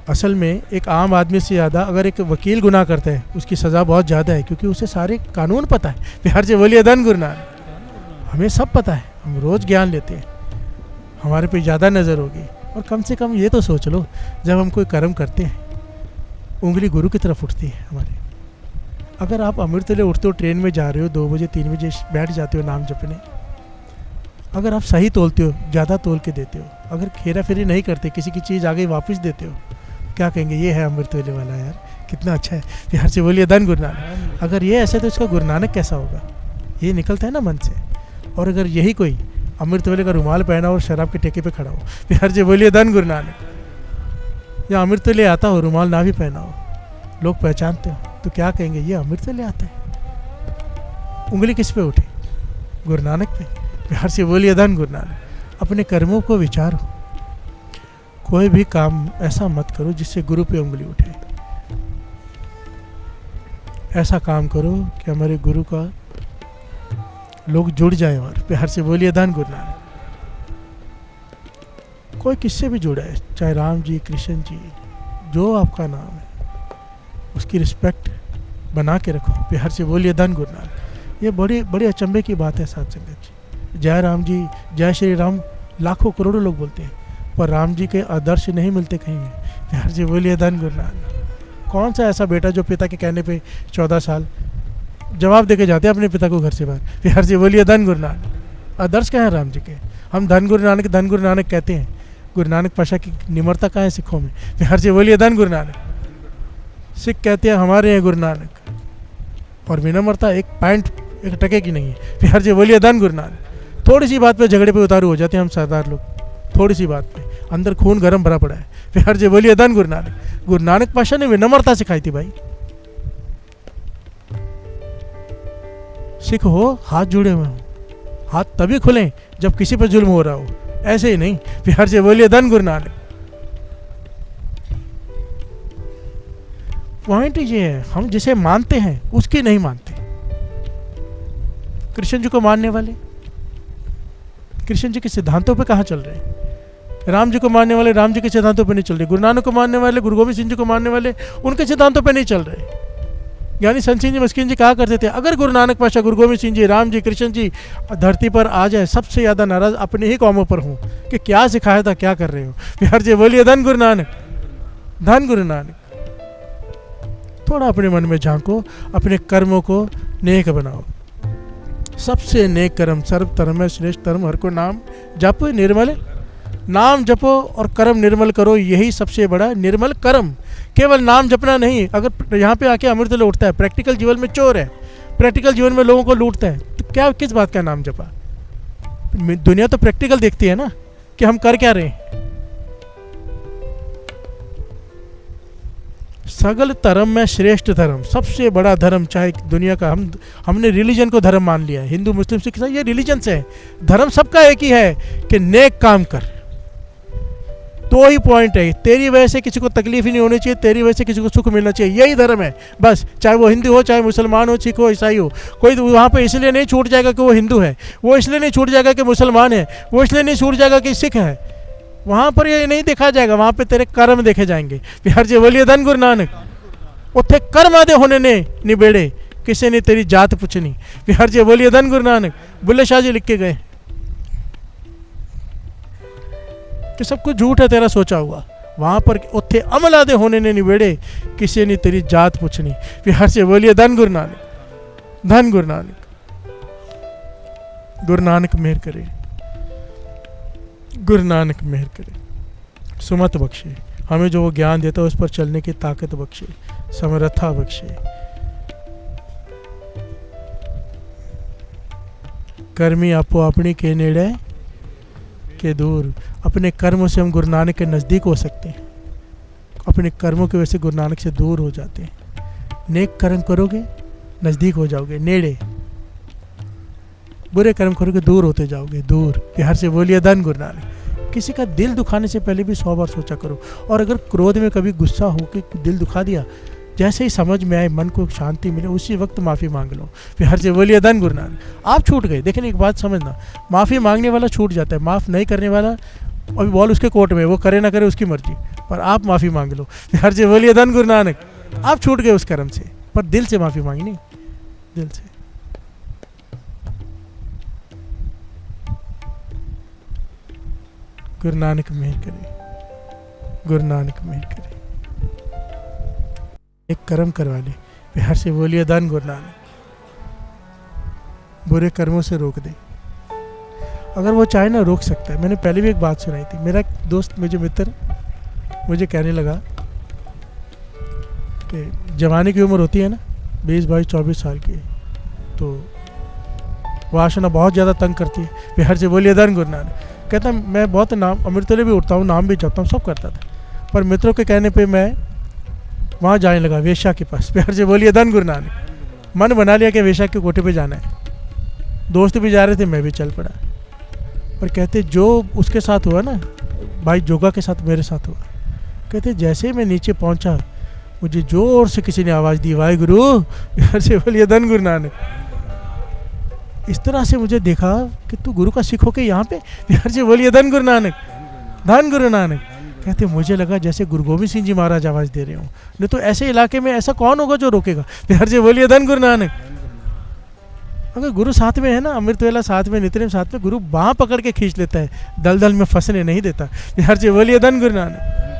असल में एक आम आदमी से ज़्यादा अगर एक वकील गुनाह करता है उसकी सज़ा बहुत ज़्यादा है, क्योंकि उसे सारे कानून पता है। प्यार से बोलिए धन गुरु नानक। हमें सब पता है, हम रोज़ ज्ञान लेते हैं, हमारे पे ज़्यादा नज़र होगी। और कम से कम ये तो सोच लो, जब हम कोई कर्म करते हैं उंगली गुरु की तरफ उठती है हमारी। अगर आप अमृतले उठते हो, ट्रेन में जा रहे हो, 2 बजे 3 बजे बैठ जाते हो नाम जपने, अगर आप सही तोलते हो, ज़्यादा तोल के देते हो, अगर खेरा फेरी नहीं करते, किसी की चीज़ आ गई वापस देते हो, क्या कहेंगे, ये है अमृतवेले वाला यार, कितना अच्छा है। प्यार से बोलिए धन गुरु नानक। अगर ये ऐसे तो इसका गुरु नानक कैसा होगा, ये निकलता है ना मन से। और अगर यही कोई अमृतवेले का रुमाल पहना और शराब के ठेके पे खड़ा हो, प्यार से बोलिए धन गुरु नानक। या अमृतवेले आता हो, रुमाल ना भी पहना हो, लोग पहचानते हो, तो क्या कहेंगे, ये अमृतवेले आता है। उंगली किस पे उठी, गुरु नानक पे। प्यार से बोलिए धन गुरु नानक। अपने कर्मों को विचारो, कोई भी काम ऐसा मत करो जिससे गुरु पे उंगली उठे। ऐसा काम करो कि हमारे गुरु का लोग जुड़ जाए। और प्यार से बोलिए धन गुरु नानक। कोई किससे भी जुड़ा है, चाहे राम जी, कृष्ण जी, जो आपका नाम है, उसकी रिस्पेक्ट बना के रखो। प्यार से बोलिए धन गुरु नानक। ये बड़ी बड़ी अचंभे की बात है साथ संगत जी। जय राम जी, जय श्री राम लाखों करोड़ों लोग बोलते हैं, पर राम जी के आदर्श नहीं मिलते कहीं में। प्यार से बोलिए धन गुरु नानक। कौन सा ऐसा बेटा जो पिता के कहने पे 14 साल जवाब देके जाते हैं अपने पिता को घर से बाहर। प्यार से बोलिए धन गुरु नानक। आदर्श क्या है राम जी के, हम धन गुरु नानक कहते हैं। गुरु नानक पाशा की निम्रता कहाँ है सिखों में। प्यार से बोलिए धन गुरु नानक। सिख कहते हैं हमारे हैं गुरु नानक, और विनम्रता एक पॉइंट, एक टके की नहीं है। प्यार से बोलिए धन गुरु नानक। थोड़ी सी बात पे झगड़े पे उतारू हो जाते हैं हम सरदार लोग, थोड़ी सी बात पे अंदर खून गर्म भरा पड़ा है। प्यार से बोलिए धन गुरु नानक। गुरु नानक पाशा ने विनम्रता सिखाई थी भाई। सिख हो, हाथ जुड़े हुए हो, हाथ तभी खुलें जब किसी पर जुल्म हो रहा हो, ऐसे ही नहीं। प्यार से बोलिए धन गुरु नानक। पॉइंट ये है, हम जिसे मानते हैं उसकी नहीं मानते। कृष्ण जी को मानने वाले कृष्ण जी के सिद्धांतों पे कहाँ चल रहे हैं, राम जी को मानने वाले राम जी के सिद्धांतों पे नहीं चल रहे, गुरु नानक को मानने वाले, गुरु गोविंद सिंह जी को मानने वाले उनके सिद्धांतों पे नहीं चल रहे। यानी संत सिंह जी मस्किन जी कहा करते थे, अगर गुरु नानक पाशा, गुरु गोविंद सिंह जी, राम जी, कृष्ण जी धरती पर आ जाए, सबसे ज़्यादा नाराज अपने ही कौमों पर हूँ कि क्या सिखाया था, क्या कर रहे हो। प्यार से बोलिए धन गुरु नानक। धन गुरु नानक। थोड़ा अपने मन में झांको, अपने कर्मों को नेक बनाओ। सबसे नेक कर्म, सर्व धर्म में श्रेष्ठ धर्म हर को नाम जप निर्मल। नाम जपो और कर्म निर्मल करो, यही सबसे बड़ा निर्मल कर्म। केवल नाम जपना नहीं। अगर यहाँ पे आके अमृतवेले उठता है, प्रैक्टिकल जीवन में चोर है, प्रैक्टिकल जीवन में लोगों को लूटता है, तो क्या किस बात का नाम जपा। दुनिया तो प्रैक्टिकल देखती है ना कि हम कर क्या रहे हैं। सगल धर्म में श्रेष्ठ धर्म, सबसे बड़ा धर्म चाहे दुनिया का, हमने रिलीजन को धर्म मान लिया है, हिंदू मुस्लिम सिख ये रिलीजन से है। धर्म सबका एक ही है कि नेक काम कर। दो ही पॉइंट है, तेरी वजह से किसी को तकलीफ ही नहीं होनी चाहिए, तेरी वजह से किसी को सुख मिलना चाहिए, यही धर्म है बस। चाहे वो हिंदू हो, चाहे मुसलमान हो, सिख हो, ईसाई हो, कोई वहाँ पे इसलिए नहीं छूट जाएगा कि वो हिंदू है, वो इसलिए नहीं छूट जाएगा कि मुसलमान है, वो इसलिए नहीं छूट जाएगा कि सिख है। वहाँ पर ये नहीं देखा जाएगा, वहाँ पे तेरे कर्म देखे जाएंगे। प्यार से बोलिए धन गुरु नानक। उत्थे कर्म आदे होने ने निबेड़े, किसी ने तेरी जात पूछनी। प्यार से बोलिए धन गुरु नानक। बुल्ले शाह जी लिख के गए कि सब कुछ झूठ है तेरा सोचा हुआ, वहाँ पर उत्थे अमल आदे होने ने निबेड़े, किसी ने तेरी जात पूछनी। प्यार से बोलिए धन गुरु नानक। धन गुरु नानक। गुरु नानक मेहर करे, गुरु नानक मेहर करे, सुमत बख्शे, हमें जो वो ज्ञान देता है उस पर चलने की ताकत बख्शे, समर्था बख्शे। कर्मी आपो अपनी के नेड़े के दूर। अपने कर्मों से हम गुरु नानक के नज़दीक हो सकते हैं, अपने कर्मों की वजह से गुरु नानक से दूर हो जाते हैं। नेक कर्म करोगे नज़दीक हो जाओगे, नेड़े। बुरे कर्म करोगे दूर होते जाओगे, दूर। प्यार से बोलिए धन गुरु नानक। किसी का दिल दुखाने से पहले भी 100 बार सोचा करो। और अगर क्रोध में कभी गुस्सा हो के दिल दुखा दिया, जैसे ही समझ में आए, मन को शांति मिले, उसी वक्त माफ़ी मांग लो। प्यार से बोलिए धन गुरु नानक। आप छूट गए, देखिए एक बात समझना, माफ़ी मांगने वाला छूट जाता है, माफ़ नहीं करने वाला अभी बॉल उसके कोर्ट में, वो करे ना करे उसकी मर्जी, पर आप माफ़ी मांग लो। हर से बोलिए धन गुरु नानक। आप छूट गए उस कर्म से, पर दिल से माफ़ी मांगनी, दिल से। गुरु नानक मेहर करे, गुरु नानक मेहर करे। एक कर्म करवा ले, प्यार से बोलिए धन गुरु नानक। बुरे कर्मों से रोक दे, अगर वो चाहे ना रोक सकता है। मैंने पहले भी एक बात सुनाई थी, मेरा एक दोस्त, मुझे मित्र मुझे कहने लगा कि जवानी की उम्र होती है ना 20, 22, 24 साल की, तो वासना बहुत ज़्यादा तंग करती है। प्यार से बोलिए धन गुरु नानक। कहता मैं बहुत नाम अमृतवेले भी उठता हूँ, नाम भी जपता हूँ, सब करता था, पर मित्रों के कहने पे मैं वहाँ जाने लगा, वेश्या के पास। प्यार से बोलिए धन गुरु नानक। मन बना लिया कि वेश्या के कोठे पे जाना है। दोस्त भी जा रहे थे, मैं भी चल पड़ा। पर कहते जो उसके साथ हुआ ना, भाई जोगा के साथ मेरे साथ हुआ। कहते जैसे ही मैं नीचे पहुँचा, मुझे जोर से किसी ने आवाज़ दी, वाहे गुरु। प्यार से बोलिए धन गुरु नानक। इस तरह से मुझे देखा कि तू गुरु का सिख होके यहाँ पे। प्यार से बोलिए धन गुरु नानक, धन गुरु नानक। कहते मुझे लगा जैसे गुरु गोविंद सिंह जी महाराज आवाज़ दे रहे हो, नहीं तो ऐसे इलाके में ऐसा कौन होगा जो रोकेगा। प्यार से बोलिए धन गुरु नानक। अगर गुरु साथ में है ना, अमृतवेला साथ में, नित्यनेम साथ में, गुरु बाँह पकड़ के खींच लेता है, दलदल में फंसने नहीं देता। प्यार से बोलिए धन गुरु नानक।